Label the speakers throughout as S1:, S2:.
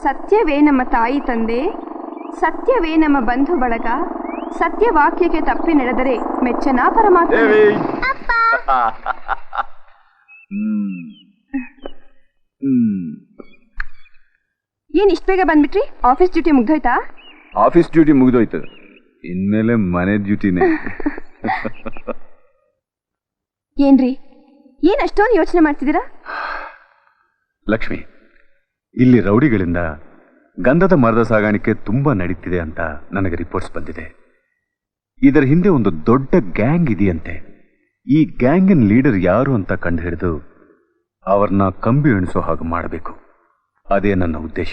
S1: ಸತ್ಯವೇ ನಮ್ಮ ತಾಯಿ ತಂದೆ, ಸತ್ಯವೇ ನಮ್ಮ ಬಂಧು ಬಳಗ, ಸತ್ಯವಾಕ್ಯಕ್ಕೆ ತಪ್ಪಿ ನಡೆದರೆ ಮೆಚ್ಚನ ಪರಮಾತ್ಮ. ಏನ್ ಇಷ್ಟ ಬೇಗ ಬಂದ್ಬಿಟ್ರಿ? ಆಫೀಸ್ ಡ್ಯೂಟಿ ಮುಗ್ದೋಯ್ತಾ?
S2: ಆಫೀಸ್ ಡ್ಯೂಟಿ ಮುಗ್ದೋಯ್ತು, ಇನ್ಮೇಲೆ ಮನೆ ಡ್ಯೂಟಿನೇ.
S1: ಏನ್ರಿ ಏನ್ ಅಷ್ಟೊಂದು ಯೋಚನೆ ಮಾಡ್ತಿದ್ದೀರಾ?
S2: ಲಕ್ಷ್ಮಿ, ಇಲ್ಲಿ ರೌಡಿಗಳಿಂದ ಗಂಧದ ಮರದ ಸಾಗಾಣಿಕೆ ತುಂಬಾ ನಡೀತಿದೆ ಅಂತ ನನಗೆ ರಿಪೋರ್ಟ್ಸ್ ಬಂದಿದೆ. ಇದರ ಹಿಂದೆ ಒಂದು ದೊಡ್ಡ ಗ್ಯಾಂಗ್ ಇದೆಯಂತೆ. ಈ ಗ್ಯಾಂಗಿನ ಲೀಡರ್ ಯಾರು ಅಂತ ಕಂಡು ಹಿಡಿದು ಅವ್ರನ್ನ ಕಂಬಿ ಎಣಿಸೋ ಹಾಗೆ ಮಾಡಬೇಕು. ಅದೇ ನನ್ನ ಉದ್ದೇಶ.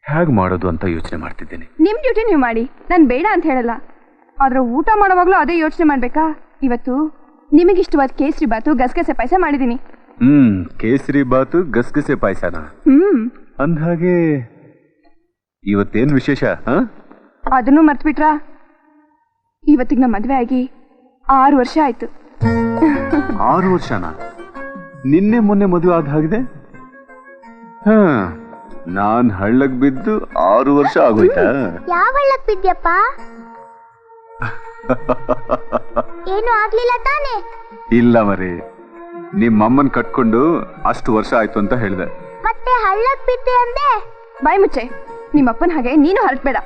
S2: ಹೇಗೆ ಮಾಡೋದು ಅಂತ ಯೋಚನೆ ಮಾಡ್ತಿದ್ದೇನೆ.
S1: ನಿಮ್ ಡ್ಯೂಟಿ ನೀವು ಮಾಡಿ, ನಾನು ಬೇಡ ಅಂತ ಹೇಳಲ್ಲ. ಆದ್ರೆ ಊಟ ಮಾಡುವಾಗ್ಲೂ ಅದೇ ಯೋಚನೆ ಮಾಡ್ಬೇಕಾ? ಇವತ್ತು ನಿಮಗಿಷ್ಟವಾದ ಕೇಸರಿ ಬಾತು ಗಸಗಸೆ ಪಾಯಸ ಮಾಡಿದೀನಿ.
S2: ಕೇಸರಿ ಬಾತು ಗಸಗಸೆ ಪಾಯಸನ? ಅಂದ್ಹಾಗೆ ಇವತ್ತೇನ್ ವಿಶೇಷ?
S1: ಅದನ್ನು ಮರ್ತ್ಬಿಟ್ರಾ? ಇವತ್ತಿಗೆ ನಮ್ಮ ಮದ್ವೆ ಆಗಿ 6 ವರ್ಷ ಆಯ್ತು.
S2: 6 ವರ್ಷನಾ? ನಿನ್ನೆ ಮೊನ್ನೆ ಮದುವೆ ಆದ ಹಾಗಿದೆ. ನಾನ್ ಹಳ್ಳಕ್ ಬಿದ್ದು 6 ವರ್ಷ ಆಗೋಯ್ತಾ?
S3: ಯಾವ ಹಳ್ಳಕ್ ಬಿದ್ಯಪ್ಪ? ಏನು ಆಗ್ಲಿಲ್ಲ ತಾನೆ?
S2: ಇಲ್ಲ ಮರಿ, ನಿಮ್ಮಮ್ಮನ್ ಕಟ್ಕೊಂಡು ಅಷ್ಟು ವರ್ಷ ಆಯ್ತು ಅಂತ ಹೇಳ್ದೆ.
S3: ಮತ್ತೆ ಹಳ್ಳಕ್ ಬಿದ್ದೆ ಅಂದೆ?
S1: ಬಾಯ್ ಮುಚ್ಚೆ, ನಿಮ್ಮಪ್ಪನ ಹಾಗೆ ನೀನು ಹರಟ್ಬೇಡ.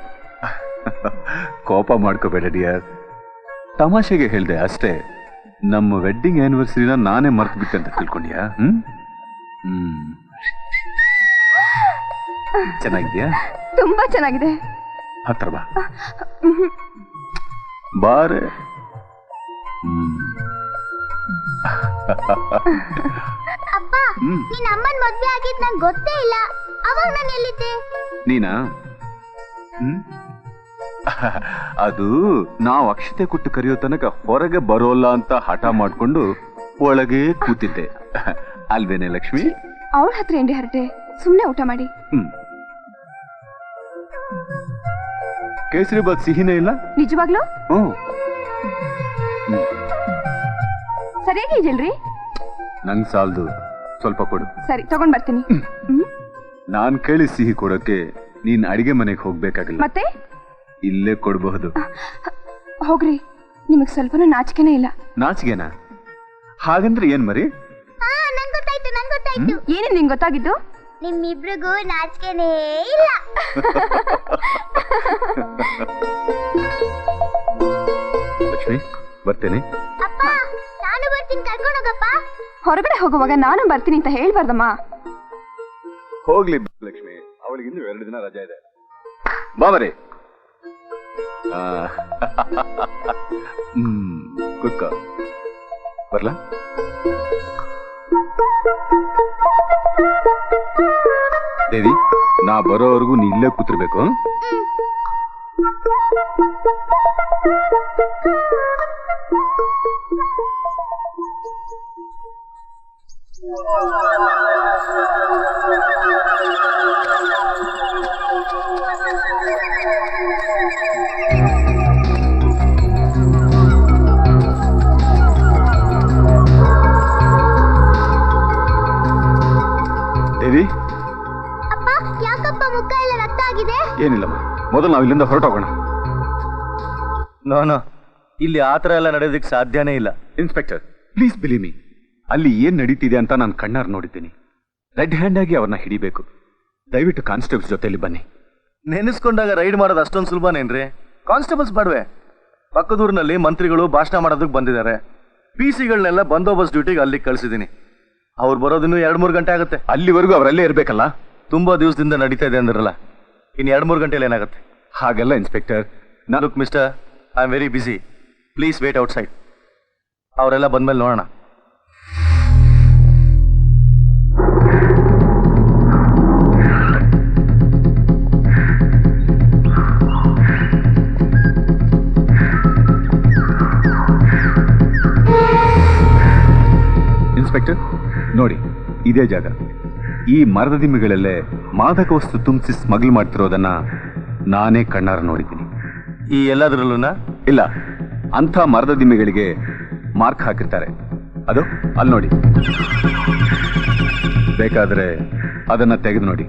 S2: ಕೋಪ ಮಾಡ್ಕೋಬೇಡ ಡಿಯರ್, ತಮಾಷೆಗೆ ಹೇಳ್ದೆ ಅಷ್ಟೇ. ನಮ್ಮ ವೆಡ್ಡಿಂಗ್ ಆನಿವರ್ಸರಿನ ನಾನೇ ಮರ್ತು ಬಿಟ್ಟೆ ಅಂತ ತಿಳ್ಕೊಂಡ್ಯಾ? ಚೆನ್ನಾಗಿದ್ಯಾ?
S1: ತುಂಬಾ ಚೆನ್ನಾಗಿದೆ.
S2: ಹತ್ರ ಬಾ. ಬಾರೆ.
S3: ಅಪ್ಪ, ನಿನ್ನ ಅಮ್ಮನ ಮದ್ವೆ ಆಗಿದ್ ನಂಗೆ ಗೊತ್ತೇ ಇಲ್ಲ. ಅವಾಗ ನಾನು ಎಲ್ಲಿದ್ದೆ?
S2: ನೀನಾ? ಅದು ನಾವು ಅಕ್ಷತೆ ಕೊಟ್ಟು ಕರೆಯೋ ತನಕ ಹೊರಗೆ ಬರೋಲ್ಲ ಅಂತ ಹಠ ಮಾಡ್ಕೊಂಡು ಒಳಗೆ ಕೂತಿದ್ದೆ ಅಲ್ವೇನೆ ಲಕ್ಷ್ಮಿ?
S1: ಅವಳ ಹತ್ರ ಏನ್ರಿ ಹರಟೆ? ಸುಮ್ನೆ ಊಟ ಮಾಡಿ.
S2: ಕೇಸರಿ ಬಾತ್ ಸಿಹಿನೇ ಇಲ್ಲ?
S1: ನಿಜವಾಗ್ಲೂ? ಸರಿಯಾಗಿ ಇದೆಯಲ್ರಿ?
S2: ನಂಗ್ ಸಾಲ್ದು, ಸ್ವಲ್ಪ ಕೊಡು.
S1: ಸರಿ, ತಗೊಂಡ್ ಬರ್ತೀನಿ.
S2: ನಾನ್ ಕೇಳಿ ಸಿಹಿ ಕೊಡೋಕೆ ನೀನ್ ಅಡಿಗೆ ಮನೆಗೆ ಹೋಗ್ಬೇಕಾಗಿಲ್ಲ.
S1: ಮತ್ತೆ
S2: ಇಲ್ಲೇ ಕೊಡಬಹುದು.
S1: ಹೋಗ್ರಿ, ನಿಮಗ್ ಸ್ವಲ್ಪನೂ ನಾಚಿಕೆನೇ ಇಲ್ಲ.
S2: ನಾಚಿಕೆನಾ? ಹಾಗಂದ್ರೆ ಏನ್ ಮರಿ?
S3: ನಂಗ್ ಗೊತ್ತಾಯ್ತು.
S1: ಏನೇನ್ ನಿಂಗೆ ಗೊತ್ತಾಗಿದ್ದು?
S3: ನಿಮ್ಮಿಬ್ರಿಗೂ ನಾಚಿಕೆನೇ ಇಲ್ಲ.
S2: ಲಕ್ಷ್ಮಿ, ಬರ್ತೇನೆ.
S3: ಅಪ್ಪ, ನಾನು ಬರ್ತೀನಿ, ಕರ್ಕೊಂಡು ಹೋಗಪ್ಪ.
S1: ಹೊರಗಡೆ ಹೋಗುವಾಗ ನಾನು ಬರ್ತೀನಿ ಅಂತ ಹೇಳ್ಬಾರ್ದಮ್ಮ.
S2: ಹೋಗ್ಲಿ ಲಕ್ಷ್ಮಿ, ಅವಳಿಗೆ ಇನ್ನು 2 ದಿನ ರಜಾ ಇದೆ. ಬಾ ಮರಿ. ಕೂತ್ಕೋ. ಬರ್ಲಾ? ದೇವಿ, ನಾ ಬರೋವರೆಗೂ ನೀ ಇಲ್ಲೇ ಕೂತಿರ್ಬೇಕು. ದೇವಿ,
S3: ಅಪ್ಪ, ಯಾಕಪ್ಪ ಮುಖ ಎಲ್ಲ ರಕ್ತ ಆಗಿದೆ?
S2: ಏನಿಲ್ಲಮ್ಮ, ಮೊದಲು ನಾವು ಇಲ್ಲಿಂದ ಹೊರಟೋಗೋಣ.
S4: ನೋ, ಇಲ್ಲಿ ಆತರ ಎಲ್ಲ ನಡೆಯೋದಕ್ಕೆ ಸಾಧ್ಯನೇ ಇಲ್ಲ.
S2: ಇನ್ಸ್ಪೆಕ್ಟರ್, ಪ್ಲೀಸ್ ಬಿಲೀವ್ ಮೀ, ಅಲ್ಲಿ ಏನ್ ನಡೀತಿದೆ ಅಂತ ನಾನು ಕಣ್ಣಾರ್ ನೋಡಿದ್ದೀನಿ. ರೆಡ್ ಹ್ಯಾಂಡ್ ಆಗಿ ಅವ್ರನ್ನ ಹಿಡಿಬೇಕು. ದಯವಿಟ್ಟು ಕಾನ್ಸ್ಟೇಬಲ್ಸ್ ಜೊತೆಲಿ ಬನ್ನಿ.
S4: ನೆನೆಸ್ಕೊಂಡಾಗ ರೈಡ್ ಮಾಡೋದು ಅಷ್ಟೊಂದು ಸುಲಭನೇನ್ರಿ? ಕಾನ್ಸ್ಟೇಬಲ್ಸ್ ಬಾಡ್ವೆ. ಪಕ್ಕದೂರಿನಲ್ಲಿ ಮಂತ್ರಿಗಳು ಭಾಷಣ ಮಾಡೋದಕ್ಕೆ ಬಂದಿದ್ದಾರೆ. PC-ಗಳನ್ನೆಲ್ಲ ಬಂದೋಬಸ್ತ್ ಡ್ಯೂಟಿಗೆ ಅಲ್ಲಿಗೆ ಕಳಿಸಿದ್ದೀನಿ. ಅವ್ರು ಬರೋದಿನ್ನು 2-3 ಗಂಟೆ ಆಗುತ್ತೆ.
S2: ಅಲ್ಲಿವರೆಗೂ ಅವರಲ್ಲೇ ಇರ್ಬೇಕಲ್ಲ?
S4: ತುಂಬಾ ದಿವಸದಿಂದ ನಡೀತಾ ಇದೆ ಅಂದ್ರಲ್ಲ, ಇನ್ನು 2-3 ಗಂಟೆಲಿ ಏನಾಗುತ್ತೆ?
S2: ಹಾಗೆಲ್ಲ inspector.
S4: Look mister, I am very busy. Please wait outside. ಅವರೆಲ್ಲ ಬಂದ್ಮೇಲೆ ನೋಡೋಣ.
S2: ಇನ್ಸ್ಪೆಕ್ಟರ್ ನೋಡಿ, ಇದೇ ಜಾಗ. ಈ ಮರದ ದಿಮ್ಮಿಗಳಲ್ಲೇ ಮಾದಕ ವಸ್ತು ತುಂಬಿಸಿ ಸ್ಮಗ್ಲ್ ಮಾಡ್ತಿರೋದನ್ನ ನಾನೇ ಕಣ್ಣಾರ ನೋಡಿದ್ದೀನಿ.
S4: ಈ ಎಲ್ಲದರಲ್ಲೂ
S2: ಇಲ್ಲ, ಅಂಥ ಮರದ ದಿಮ್ಮಿಗಳಿಗೆ ಮಾರ್ಕ್ ಹಾಕಿರ್ತಾರೆ. ಅದು ಅಲ್ಲಿ ನೋಡಿ, ಬೇಕಾದ್ರೆ ಅದನ್ನ ತೆಗೆದು ನೋಡಿ.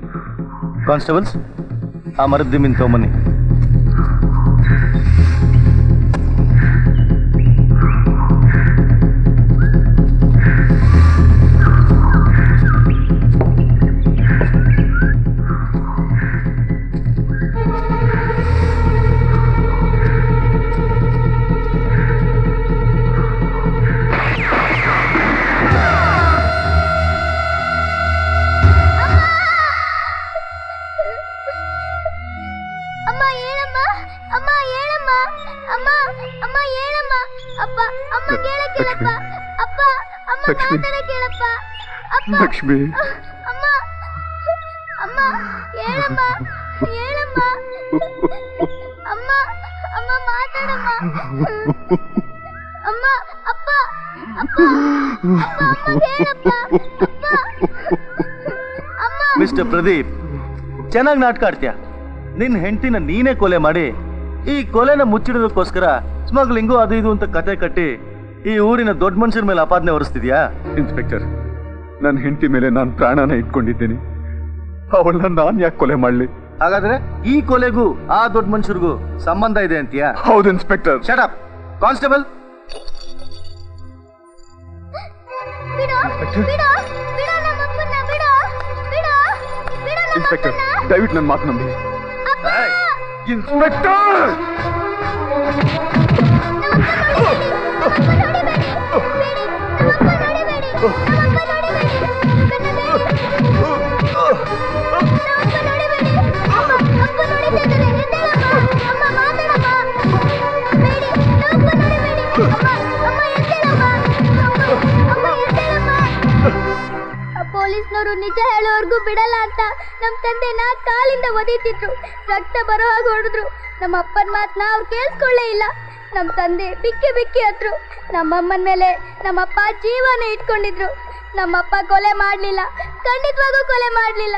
S4: ಕಾನ್ಸ್ಟೇಬಲ್ಸ್, ಆ ಮರದ ದಿಮ್ಮಿನ ತಗೊಂಬನ್ನಿ.
S3: ಅಮ್ಮ ಹೇಳಮ್ಮ, ಅಮ್ಮ ಹೇಳಮ್ಮ, ಅಮ್ಮ ಅಮ್ಮ ಹೇಳಮ್ಮ, ಅಪ್ಪ ಅಮ್ಮ ಕೇಳಕ್ಕಿಲ್ಲಪ್ಪ, ಅಪ್ಪ ಅಮ್ಮ
S2: ಲಕ್ಷ್ಮಿ.
S3: ಮಾತಾಡ ಕೇಳಪ್ಪ, ಅಪ್ಪ
S2: ಲಕ್ಷ್ಮಿ.
S3: ಅಮ್ಮ ಅಮ್ಮ ಹೇಳಮ್ಮ, ಹೇಳಮ್ಮ, ಅಮ್ಮ ಅಮ್ಮ ಮಾತಾಡಮ್ಮ, ಅಮ್ಮ ಅಪ್ಪ ಅಪ್ಪ ಅಪ್ಪ ಅಮ್ಮ ಹೇಳಪ್ಪ, ಅಪ್ಪ ಅಮ್ಮ.
S4: ಮಿಸ್ಟರ್ ಪ್ರದೀಪ್, ಚೆನ್ನಾಗಿ ನಾಟಕ ಆಡ್ತೀಯ. ನಿನ್ನ ಹೆಂಡತಿನ ನೀನೇ ಕೊಲೆ ಮಾಡಿ ಈ ಕೊಲೆನ ಮುಚ್ಚಿಡೋದಕ್ಕೋಸ್ಕರ ಸ್ಮಗ್ಲಿಂಗು ಅದು ಇದು ಅಂತ ಕತೆ ಕಟ್ಟಿ ಈ ಊರಿನ ದೊಡ್ಡ ಮನುಷ್ಯರ ಮೇಲೆ ಅಪಾದನೆ ಹೊರಿಸ್ತಿದ್ಯಾ?
S2: ಇನ್ಸ್ಪೆಕ್ಟರ್, ನನ್ನ ಹೆಂಡತಿ ಮೇಲೆ ನಾನು ಪ್ರಾಣನ ಇಟ್ಕೊಂಡಿದ್ದೀನಿ. ಅವಳನ್ನ ನಾನು ಯಾಕೆ ಕೊಲೆ ಮಾಡಲಿ?
S4: ಹಾಗಾದ್ರೆ ಈ ಕೊಲೆಗೂ ಆ ದೊಡ್ಡ ಮನುಷ್ಯರಿಗೂ ಸಂಬಂಧ ಇದೆ ಅಂತೀಯಾ?
S2: ಹೌದು ಇನ್ಸ್ಪೆಕ್ಟರ್.
S4: Shut up constable.
S3: ಬಿಡು ಬಿಡು ಬಿಡು ನಮ್ಮಪ್ಪನ್ನ, ಬಿಡು ಬಿಡು ಬಿಡು
S2: ಇನ್ಸ್ಪೆಕ್ಟರ್,
S3: ನಮ್ಮಪ್ಪನ್ನ.
S2: ದಯವಿಟ್ಟು ನನ್ನ ಮಾತು ನಂಬಿ.
S3: ಅಪ್ಪ
S2: ಇನ್ಸ್ಪೆಕ್ಟರ್,
S3: ಪೊಲೀಸ್ನವರು ನಿಜ ಹೇಳೋವರೆಗೂ ಬಿಡಲ್ಲ ಅಂತ ನಮ್ಮ ತಂದೆನ ಕಾಲಿಂದ ಒದೀತಿದ್ರು, ರಕ್ತ ಬರೋ ಹಾಗೆ ಹೊಡೆದ್ರು. ನಮ್ಮ ಅಪ್ಪನ ಮಾತನ್ನ ಅವ್ರು ಕೇಳಿಸ್ಕೊಳ್ಳೇ ಇಲ್ಲ. ನಮ್ಮ ತಂದೆ ಬಿಕ್ಕಿ ಬಿಕ್ಕಿ ಹತ್ರು. ನಮ್ಮಮ್ಮನ ಮೇಲೆ ನಮ್ಮಪ್ಪ ಜೀವನ ಇಟ್ಕೊಂಡಿದ್ರು. ನಮ್ಮಪ್ಪ ಕೊಲೆ ಮಾಡಲಿಲ್ಲ, ಖಂಡಿತವಾಗೂ ಕೊಲೆ ಮಾಡಲಿಲ್ಲ.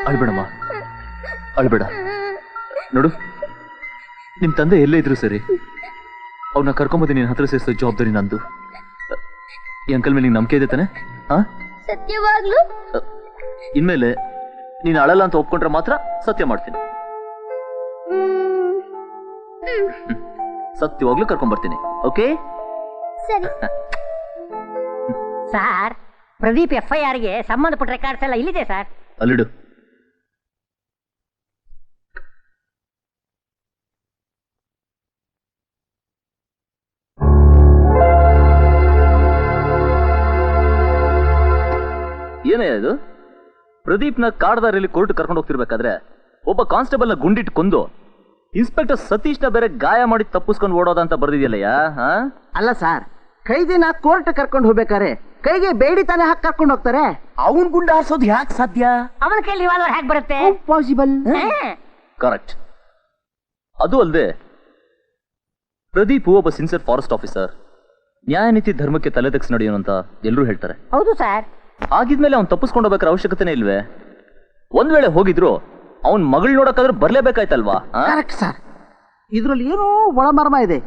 S5: ಅಳ್ಬೇಡಮ್ಮ, ಅಳ್ಬೇಡ. ನೋಡು, ನಿಮ್ ತಂದೆ ಎಲ್ಲೇ ಇದ್ರು ಸರಿ, ಅವ್ರನ್ನ ಕರ್ಕೊಂಬಂದು ನಿನ್ನ ಹತ್ರ ಸೇರಿಸೋ ಜವಾಬ್ದಾರಿ ನಂದು. ಈ ಅಂಕಲ್ ಮೇಲೆ ನಿಂಗೆ ನಂಬಿಕೆ ಇದೆ ತಾನೆ? ಹಾ,
S3: ಸತ್ಯವಾಗ್ಲು
S5: ಇನ್ಮೇಲೆ ನೀನು ಅಳಲ್ಲ ಅಂತ ಒಪ್ಕೊಂಡ್ರೆ ಮಾತ್ರ ಸತ್ಯ ಮಾಡ್ತೀನಿ. ಸತ್ಯವಾಗ್ಲೂ ಕರ್ಕೊಂಡ್ಬರ್ತೀನಿ. ಓಕೆ?
S3: ಸರಿ.
S6: ಸರ್, ಪ್ರದೀಪ್ FIRಗೆ ಸಂಬಂಧಪಟ್ಟ ರೆಕಾರ್ಡ್ಸ್ ಎಲ್ಲ ಇಲ್ಲಿದೆ ಸರ್.
S5: ಅಲ್ಲಿಡು. ಏನೇ ಇದು? ಪ್ರದೀಪ್ನ ಕಾಡ್ದಾರಿಯಲ್ಲಿ ಕೋರ್ಟ್ ಕರ್ಕೊಂಡು ಹೋಗ್ತಿರ್ಬೇಕಾದ್ರೆ ಒಬ್ಬ ಕಾನ್ಸ್ಟೇಬಲ್ನ ಗುಂಡಿಟ್ಟು ಕೊಂದು ಇನ್ಸ್ಪೆಕ್ಟರ್ ಸತೀಶ್ನ ಬೇರೆ ಗಾಯ ಮಾಡಿ ತಪ್ಪಿಸ್ಕೊಂಡು ಓಡೋದಂತ ಬರ್ದಿದ್ಯಲ್ಲಯ್ಯ.
S7: ಅಲ್ಲ ಸರ್, ಕೈದಿನ ಕೋರ್ಟ್ ಕರ್ಕೊಂಡು ಹೋಗ್ಬೇಕಾರೆ ಕೈಗೆ ಬೇಡಿ ತಾನೇ ಹಾಕಿ ಕರ್ಕೊಂಡು ಹೋಗ್ತಾರೆ. ಅವನ್ ಗುಂಡ ಹಾರಿಸೋದು ಯಾಕೆ ಸಾಧ್ಯ?
S6: ಅವನ ಕೈಲಿ ರಿವಾಲ್ವರ್ ಹೇಗೆ ಬರುತ್ತೆ?
S7: ಪಾಸಿಬಲ್.
S5: ಕರೆಕ್ಟ್. ಅದು ಅಲ್ಲದೆ ಪ್ರದೀಪ್ ಒಬ್ಬ ಸಿನ್ಸಿಯರ್ ಫಾರೆಸ್ಟ್ ಆಫೀಸರ್, ನ್ಯಾಯ ನೀತಿ ಧರ್ಮಕ್ಕೆ ತಲೆ ತೆಗ್ಸಿ ನಡೆಯೋನು ಅಂತ ಎಲ್ಲರೂ ಹೇಳ್ತಾರೆ.
S6: ಹೌದು ಸರ್.
S5: ಆಗಿದ್ಮೇಲೆ ಅವ್ನು ತಪ್ಪಿಸ್ಕೊಂಡು ಹೋಗ್ಬೇಕಾದ್ರೆ ಅವಶ್ಯಕತೆನೇ ಇಲ್ವೇ? ಒಂದ್ ವೇಳೆ ಹೋಗಿದ್ರು ಅವನ್ ಮಗಳು ನೋಡಕ್ಕಾದ್ರೂ ಬರ್ಲೇಬೇಕಾಯ್ತಲ್ವಾ?
S7: Correct sir. ಇದ್ರಲ್ಲಿ ಏನೋ ಒಳಮರ್ಮ ಇದೆ.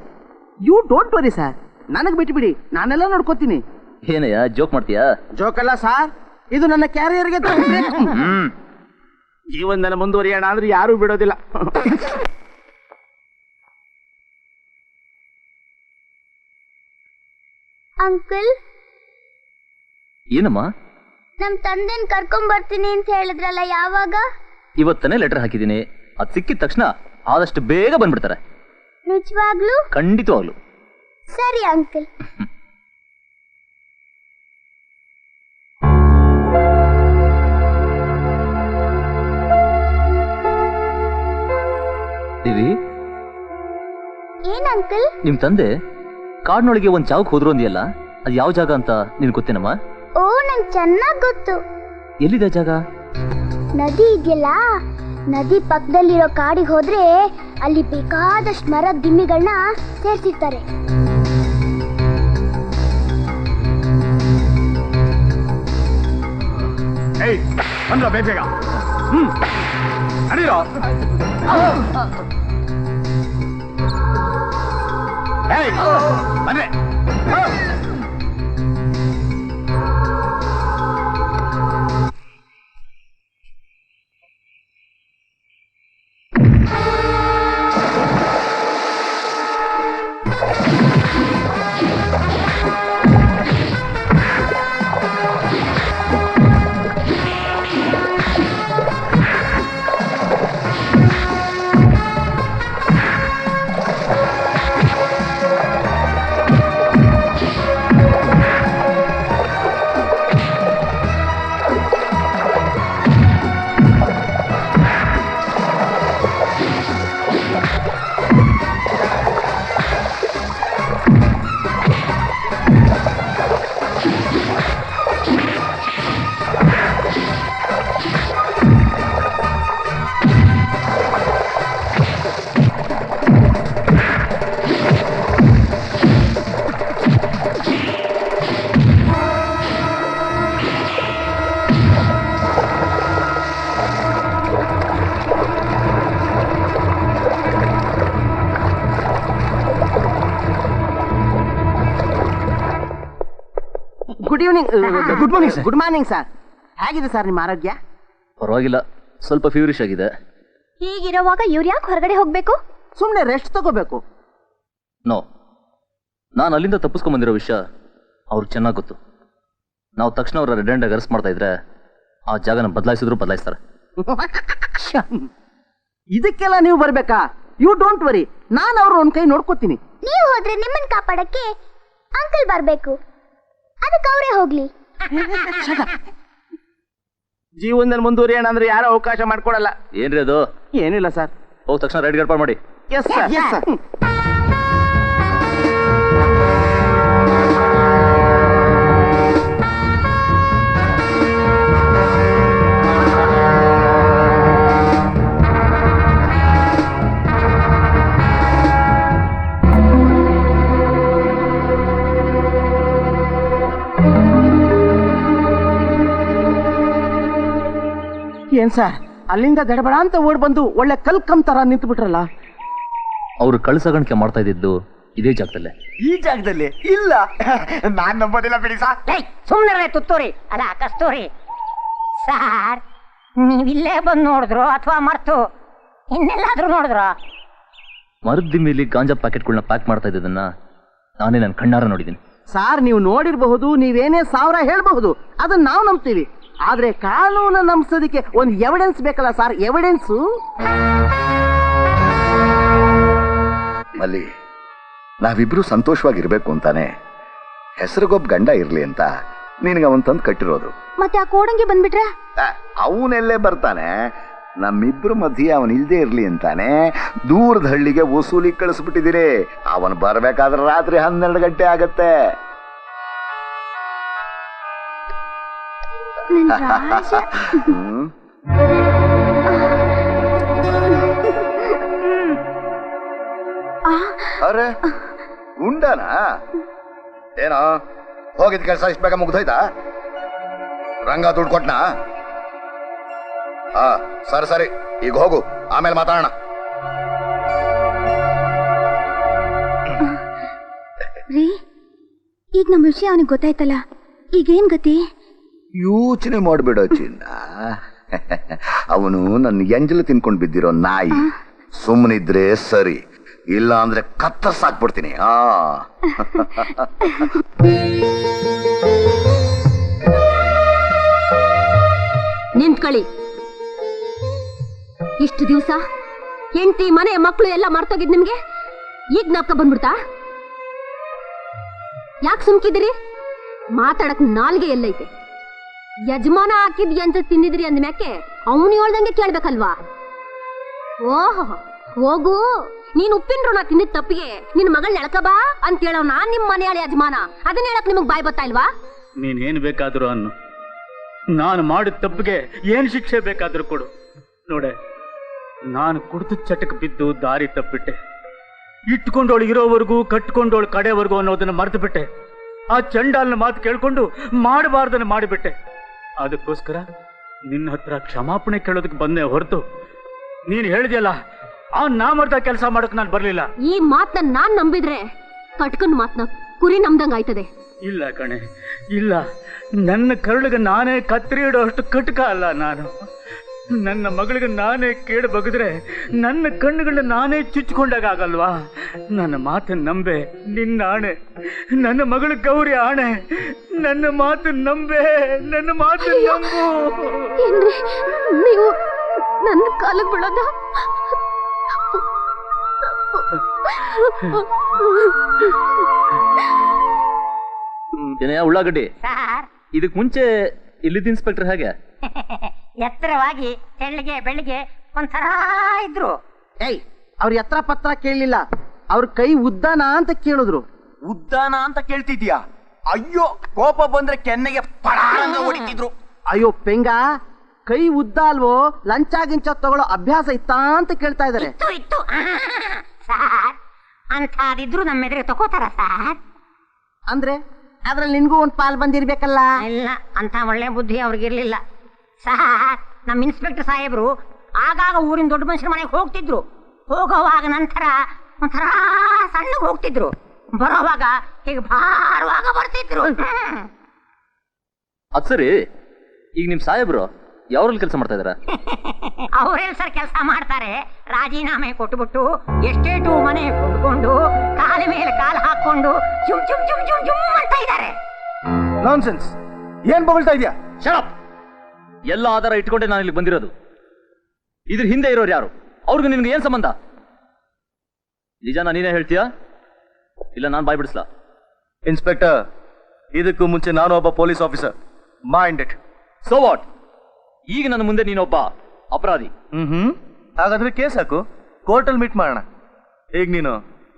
S7: ಯು ಡೋಂಟ್ ವರಿ ಸರ್, ನನಗ್ ಬಿಟ್ಬಿಡಿ, ನಾನೆಲ್ಲ ನೋಡ್ಕೋತೀನಿ.
S5: ಏನಯ್ಯ ಜೋಕ್ ಮಾಡ್ತೀಯಾ?
S7: ಜೋಕ್ ಅಲ್ಲ ಸರ್, ಇದು ನನ್ನ ಕ್ಯಾರಿಯರ್ಗೆ ಜೀವನದಲ್ಲಿ ಮುಂದುವರಿಯೋಣ ಅಂದ್ರೆ ಯಾರು ಬಿಡೋದಿಲ್ಲ.
S3: ಅಂಕಲ್,
S5: ಏನಮ್ಮ?
S3: ನಮ್ ತಂದೆನ್ ಕರ್ಕೊಂಡ್ ಬರ್ತೀನಿ ಅಂತ ಹೇಳಿದ್ರಲ್ಲ, ಯಾವಾಗ?
S5: ಇವತ್ತನೇ ಲೆಟರ್ ಹಾಕಿದ್ದೀನಿ. ಅದ್ ಸಿಕ್ಕಿದ ತಕ್ಷಣ ಆದಷ್ಟು ಬೇಗ ಬಂದ್ಬಿಡ್ತಾರೆ.
S3: ನಿಜವಾಗ್ಲೂ?
S5: ಖಂಡಿತವಾಗ್ಲು.
S3: ಸರಿ ಅಂಕಲ್.
S5: ದೇವಿ,
S3: ಏನ್ ಅಂಕಲ್?
S5: ನಿಮ್ ತಂದೆ ಕಾಡ್ನೊಳಗೆ ಒಂದ್ ಜಾಗಕ್ಕೆ ಹೋದ್ರು ಅಂದಿಯಲ್ಲ, ಅದು ಯಾವ ಜಾಗ ಅಂತ ನಿನ್ ಗೊತ್ತೇನಮ್ಮ?
S3: ಓ, ನಂಗ್ ಚೆನ್ನಾಗ್ ಗೊತ್ತು.
S5: ಎಲ್ಲಿದೆ ಜಾಗ?
S3: ನದಿ ಇದೆಯಲ್ಲ, ನದಿ ಪಕ್ಕದಲ್ಲಿರೋ ಕಾಡಿಗೆ ಹೋದ್ರೆ ಅಲ್ಲಿ ಬೇಕಾದಷ್ಟು ಮರದ ದಿಮ್ಮಿಗಳನ್ನ ಸೇರ್ಸಿರ್ತಾರೆ.
S2: ಬೇಗ ನಡೀರೋ. ಬನ್ನಿ.
S7: Good evening.
S5: Good morning sir.
S7: Good morning sir. ಹೇಗಿದೆ ಸರ್ ನಿಮ್ಮ ಆರೋಗ್ಯ?
S5: ಪರವಾಗಿಲ್ಲ, ಸ್ವಲ್ಪ ಫೀವರಿಶ್ ಆಗಿದೆ.
S3: ಹೀಗಿರುವಾಗ ಇವ್ರು ಯಾಕೆ ಹೊರಗಡೆ ಹೋಗ್ಬೇಕು?
S7: ಸುಮ್ಮನೆ ರೆಸ್ಟ್ ತಗೋಬೇಕು.
S5: ನೋ, ನಾನು ಅಲ್ಲಿಂದ ತಪ್ಪಿಸ್ಕೊಂಡ್ ಬಂದಿರೋ ವಿಷಯ ಅವ್ರಿಗೆ ಚೆನ್ನಾಗಿ ಗೊತ್ತು. ನಾವು ತಕ್ಷಣ ಅವರ ರೆಡ್ ಹ್ಯಾಂಡ್ ಅರೆಸ್ಟ್ ಮಾಡ್ತಾ ಇದ್ರೆ ಆ ಜಾಗನ ಬದಲಾಯಿಸಿದ್ರು ಬದಲಾಯಿಸ್ತಾರೆ.
S7: ಇದಕ್ಕೆಲ್ಲ ನೀವು ಬರ್ಬೇಕಾ? ಯು ಡೋಂಟ್ ವರಿ, ನಾನು ಅವ್ರ ಒಂದ್ ಕೈ ನೋಡ್ಕೋತೀನಿ.
S3: ನೀವು ಹೋದ್ರೆ ನಿಮ್ಮನ್ನ ಕಾಪಾಡಕ್ಕೆ ಅಂಕಲ್ ಬರ್ಬೇಕು, ಅದಕ್ಕೆ ಅವರೇ ಹೋಗ್ಲಿ.
S7: ಜೀವನದಲ್ಲಿ ಮುಂದುವರಿಯೋಣ ಅಂದ್ರೆ ಯಾರು ಅವಕಾಶ ಮಾಡ್ಕೊಡಲ್ಲ.
S5: ಏನ್ರಿ ಅದು?
S7: ಏನಿಲ್ಲ ಸರ್.
S5: ಹೋಗಿ ತಕ್ಷಣ ರೈಡ್ ಏರ್ಪಾಡು ಮಾಡಿ.
S7: Yes sir, yes sir. ಏನ್ ಸರ್, ಅಲ್ಲಿಂದ ದಡಬಡ ಅಂತ ಓಡ್ ಬಂದು ಒಳ್ಳೆ ಕಲ್ಕಂ ತರ ನಿಂತು ಬಿಟ್ರಲ್ಲ.
S5: ಅವರು ಕಳ್ಸಗಣಿಕೆ ಮಾಡ್ತಾ ಇದ್ದಿದ್ದು ಇದೇ ಜಾಗದಲ್ಲೇ.
S7: ಈ ಜಾಗದಲ್ಲಿ ಇಲ್ಲ, ನಾನ್ ನಂಬೋದಿಲ್ಲ ಬಿಡಿ ಸರ್.
S6: ಸುಮ್ಮನೆ ತುತ್ತೂರಿ ಅಲ್ಲ ಕಸ್ತೂರಿ. ಸಾರ್, ನೀವಿಲ್ಲೇ ಬಂದು ನೋಡಿದ್ರು ಅಥವಾ ಮರ್ತು ಇನ್ನೆಲ್ಲಾದ್ರೂ ನೋಡಿದ್ರ?
S5: ಮರದ ಮೇಲೆ ಗಾಂಜಾ ಪ್ಯಾಕೆಟ್ಗಳನ್ನ ಪ್ಯಾಕ್ ಮಾಡ್ತಾ ಇದ್ದದನ್ನ ನಾನೇ ನನ್ನ ಕಣ್ಣಾರ ನೋಡಿದ್ದೀನಿ.
S7: ಸಾರ್, ನೀವು ನೋಡಿರಬಹುದು, ನೀವೇನೇ 1000 ಹೇಳ್ಬಹುದು, ಅದನ್ನ ನಾವು ನಂಬ್ತೀವಿ. ಆದ್ರೆ ಕಾನೂನು ನಂಬಿಸೋದಕ್ಕೆ ಒಂದು ಎವಿಡೆನ್ಸ್ ಬೇಕಲ್ಲ ಸರ್, ಎವಿಡೆನ್ಸು.
S8: ಮಲ್ಲಿ, ನಾವಿಬ್ರು ಸಂತೋಷವಾಗಿರ್ಬೇಕು ಅಂತಾನೆ ಹೆಸರಿಗೊಬ್ಬ ಗಂಡ ಇರ್ಲಿ ಅಂತ ನಿನಗೆ ಅವನ್ ತಂದು ಕಟ್ಟಿರೋದು.
S3: ಮತ್ತೆ ಆ ಕೋಡಂಗಿ ಬಂದ್ಬಿಟ್ರೆ
S8: ಅವನೆಲ್ಲೇ ಬರ್ತಾನೆ? ನಮ್ಮಿಬ್ರು ಮಧ್ಯೆ ಅವನ್ ಇಲ್ದೇ ಇರ್ಲಿ ಅಂತಾನೆ ದೂರದ ಹಳ್ಳಿಗೆ ವಸೂಲಿ ಕಳಿಸ್ಬಿಟ್ಟಿದ್ದೀರಿ. ಅವನ್ ಬರ್ಬೇಕಾದ್ರೆ ರಾತ್ರಿ 12 ಗಂಟೆ ಆಗತ್ತೆ. ಅರೆ ಉಂಡನಾ? ಏನೋ ಹೋಗಿದ್ ಕೆಲಸ ಇಷ್ಟ ಬೇಗ ಮುಗ್ದೋಯ್ತಾ? ರಂಗ ದುಡ್ಡು ಕೊಟ್ನಾ? ಸರಿ ಸರಿ, ಈಗ ಹೋಗು, ಆಮೇಲೆ ಮಾತಾಡೋಣ.
S3: ರೀ, ಈಗ ನಮ್ಮ ವಿಷಯ ಅವನಿಗೆ ಗೊತ್ತಾಯ್ತಲ್ಲ, ಈಗೇನ್ ಗತಿ?
S8: ಯೋಚನೆ ಮಾಡ್ಬೇಡ ಚಿನ್ನ. ಅವನು ನನ್ನ ಎಂಜಲು ತಿನ್ಕೊಂಡು ಬಿದ್ದಿರೋ ನಾಯಿ. ಸುಮ್ಮನಿದ್ರೆ ಸರಿ, ಇಲ್ಲ ಅಂದ್ರೆ ಕತ್ತರ್ಸಾಕ್ಬಿಡ್ತೀನಿ.
S9: ನಿಂತ್ಕೊಳ್ಳಿ. ಇಷ್ಟು ದಿವಸ ಹೆಂಡತಿ ಮನೆ ಮಕ್ಕಳು ಎಲ್ಲ ಮರ್ತೋಗಿದ್ ನಿಮ್ಗೆ ಈಗ ಜ್ಞಾಪಕ ಬಂದ್ಬಿಡ್ತಾ? ಯಾಕೆ ಸುಮ್ಕಿದಿರಿ? ಮಾತಾಡಕ್ ನಾಲ್ಗೆ ಎಲ್ಲೈತೆ? ಯಜಮಾನ ಹಾಕಿದ್ ಎಂತ ತಿಂದಿದ್ರಿ ಅಂದ್ಮ್ಯಾಕೆ ಅವನು ಹೇಳ್ದಂಗೆ ಕೇಳ್ಬೇಕಲ್ವಾ? ಓಹೋ, ಹೋಗು, ನೀನ್ ಉಪ್ಪಿನ ಋಣ ತಿಂದಿದ್ ತಪ್ಪಿಗೆ ನಿನ್ ಮಗಳ್ ಎಳ್ಕಬಾ ಅಂತ ಹೇಳೋ ನಾನ್ ನಿಮ್ ಮನೆಯಾಳ ಯಜಮಾನ. ಅದನ್ನ ಹೇಳಕ್ ನಿಮಗ್ ಬಾಯ್ ಬತ್ತಾ ಇಲ್ವಾ?
S10: ನೀನೇನು ಬೇಕಾದ್ರೂ ಅನ್ನು, ನಾನು ಮಾಡಿದ ತಪ್ಪಿಗೆ ಏನ್ ಶಿಕ್ಷೆ ಬೇಕಾದ್ರೂ ಕೊಡು. ನೋಡೆ, ನಾನು ಕುಡಿದು ಚಟಕ್ ಬಿದ್ದು ದಾರಿ ತಪ್ಪಿಟ್ಟೆ. ಇಟ್ಕೊಂಡೋಳು ಇರೋವರೆಗೂ ಕಟ್ಕೊಂಡೋಳು ಕಡೆವರೆಗೂ ಅನ್ನೋದನ್ನ ಮರೆತು ಬಿಟ್ಟೆ. ಆ ಚಂಡಾಲನ ಮಾತು ಕೇಳ್ಕೊಂಡು ಮಾಡಬಾರ್ದನ್ನ ಮಾಡಿಬಿಟ್ಟೆ. ಅದಕ್ಕೋಸ್ಕರ ನಿನ್ನ ಹತ್ರ ಕ್ಷಮಾಪಣೆ ಕೇಳೋದಕ್ಕೆ ಬಂದೆ ಹೊರತು ನೀನು ಹೇಳಿದ್ಯಲ್ಲ ಆ ನಾಮರ್ದ ಕೆಲಸ ಮಾಡಕ್ ನಾನು ಬರ್ಲಿಲ್ಲ.
S9: ಈ ಮಾತನ್ನ ನಾನ್ ನಂಬಿದ್ರೆ ಕಟ್ಕನ್ ಮಾತನ್ನ ಕುರಿ ನಮ್ದಂಗ ಆಯ್ತದೆ.
S10: ಇಲ್ಲ ಕಣೆ, ಇಲ್ಲ. ನನ್ನ ಕರುಳಿಗೆ ನಾನೇ ಕತ್ತರಿ ಇಡೋ ಅಷ್ಟು ಕಟಕ ಅಲ್ಲ ನಾನು. ನನ್ನ ಮಗಳಿಗೆ ನಾನೇ ಕೇಳಿ ಬಗದ್ರೆ ನನ್ನ ಕಣ್ಣುಗಳನ್ನ ನಾನೇ ಚುಚ್ಚಿಕೊಂಡಾಗ ಆಗಲ್ವಾ? ನನ್ನ ಮಾತನ್ನು ನಂಬೆ, ನಿನ್ನ ಆಣೆ, ನನ್ನ ಮಗಳ ಗೌರಿ ಆಣೆ, ನನ್ನ ಮಾತು ನಂಬೆ, ನನ್ನ ಮಾತು ನಂಬು.
S9: ನೀವು ನನ್ನ ಕಾಲಕ್ಕೆ ಬಿಡೋದ?
S5: ಏನಯ್ಯ ಉಳ್ಳಾಗಡ್ಡಿ,
S6: ಸಾರ್,
S5: ಇದಕ್ ಮುಂಚೆ ಇಲ್ಲಿದ್ದ ಇನ್ಸ್ಪೆಕ್ಟರ್ ಹೇಗೆ?
S6: ಎತ್ತರವಾಗಿ ತೆಳ್ಳಿಗೆ ಬೆಳ್ಳಿಗೆ ಒಂಥರ ಇದ್ರು.
S7: ಏಯ್, ಅವ್ರ ಎತ್ತರ ಪತ್ರ ಕೇಳಲಿಲ್ಲ, ಅವ್ರ ಕೈ ಉದ್ದಾನ ಅಂತ ಕೇಳಿದ್ರು.
S11: ಉದ್ದಾನ ಅಂತ ಕೇಳ್ತಿದ್ಯಾ? ಅಯ್ಯೋ, ಕೋಪ ಬಂದ್ರೆ ಕೆನ್ನೆಗೆ ಪಡಾರಂಗ ಹೊಡಿತಿದ್ರು.
S7: ಅಯ್ಯೋ ಪೆಂಗ, ಕೈ ಉದ್ದ ಅಲ್ವೋ, ಲಂಚ ಗಿಂಚ ತಗೊಳ್ಳೋ ಅಭ್ಯಾಸ ಇತ್ತಾ ಅಂತ ಕೇಳ್ತಾ ಇದಾರೆ.
S6: ಇತ್ತು ಸಾರ್, ಅಂಥದಿದ್ರು ನಮ್ಮ ಎದುರಿಗೆ ತಗೋತಾರ ಸಾರ್?
S7: ಅಂದ್ರೆ ಅದ್ರಲ್ಲಿ ನಿನ್ಗೂ ಒಂದ್ ಪಾಲ್ ಬಂದಿರ್ಬೇಕಲ್ಲ?
S6: ಇಲ್ಲ, ಅಂತ ಒಳ್ಳೆ ಬುದ್ಧಿ ಅವ್ರಿಗಿರ್ಲಿಲ್ಲ ಸಾರ್. ನಮ್ಮ ಇನ್ಸ್ಪೆಕ್ಟರ್ ಸಾಹೇಬ್ರು ಆಗಾಗ ಊರಿನ ದೊಡ್ಡ ಮನುಷ್ಯರ ಮನೆಗೆ ಹೋಗ್ತಿದ್ರು. ಹೋಗೋವಾಗ ನಂತರ ಒಂಥರ ಸಣ್ಣಗೆ ಹೋಗ್ತಿದ್ರು, ಬರೋವಾಗ ಹೀಗೆ ಭಾರವಾಗ ಬರ್ತಿದ್ರು.
S5: ಅದು ಸರಿ, ಈಗ ನಿಮ್ಮ ಸಾಹೇಬ್ರು ಯಾವ್ರಲ್ಲಿ ಕೆಲಸ ಮಾಡ್ತಾ ಇದಾರ?
S6: ಅವ್ರೆಲ್ ಸರ್ ಕೆಲಸ ಮಾಡ್ತಾರೆ. ರಾಜೀನಾಮೆ ಕೊಟ್ಬಿಟ್ಟು ಎಸ್ಟೇಟು ಮನೆ ಕೊಟ್ಕೊಂಡು ಕಾಲ ಮೇಲೆ ಕಾಲ ಹಾಕೊಂಡು ಜುಮ್ ಜುಮ್ ಜುಮ್ ಜುಮ್ ಜುಮ್ ಅಂತ ಇದ್ದಾರೆ.
S4: ನಾನ್ಸೆನ್ಸ್. ಏನ್ ಬಗಳ್ತಾ ಇದೆಯಾ?
S5: ಶಟ್. ಎಲ್ಲ ಆಧಾರ ಇಟ್ಕೊಂಡೆ ನಾನು ಇಲ್ಲಿ ಬಂದಿರೋದು. ಇದ್ರ ಹಿಂದೆ ಇರೋರು ಯಾರು? ಅವ್ರಿಗೂ ನಿನ್ಗೆ ಏನ್ ಸಂಬಂಧ? ನಿಜಾನ ನೀನೇ ಹೇಳ್ತೀಯಾ ಇಲ್ಲ ನಾನು ಬಾಯ್ ಬಿಡಿಸ್ಲಾ?
S4: ಇನ್ಸ್ಪೆಕ್ಟರ್, ಇದಕ್ಕೂ ಮುಂಚೆ ನಾನು ಒಬ್ಬ police officer. Mind it.
S5: So what? ಈಗ ನನ್ನ ಮುಂದೆ ನೀನೊಬ್ಬ ಅಪರಾಧಿ.
S4: ಹಾಗಾದ್ರೆ ಕೇಸ್ ಹಾಕು, ಕೋರ್ಟಲ್ಲಿ ಮೀಟ್ ಮಾಡೋಣ. ಈಗ ನೀನು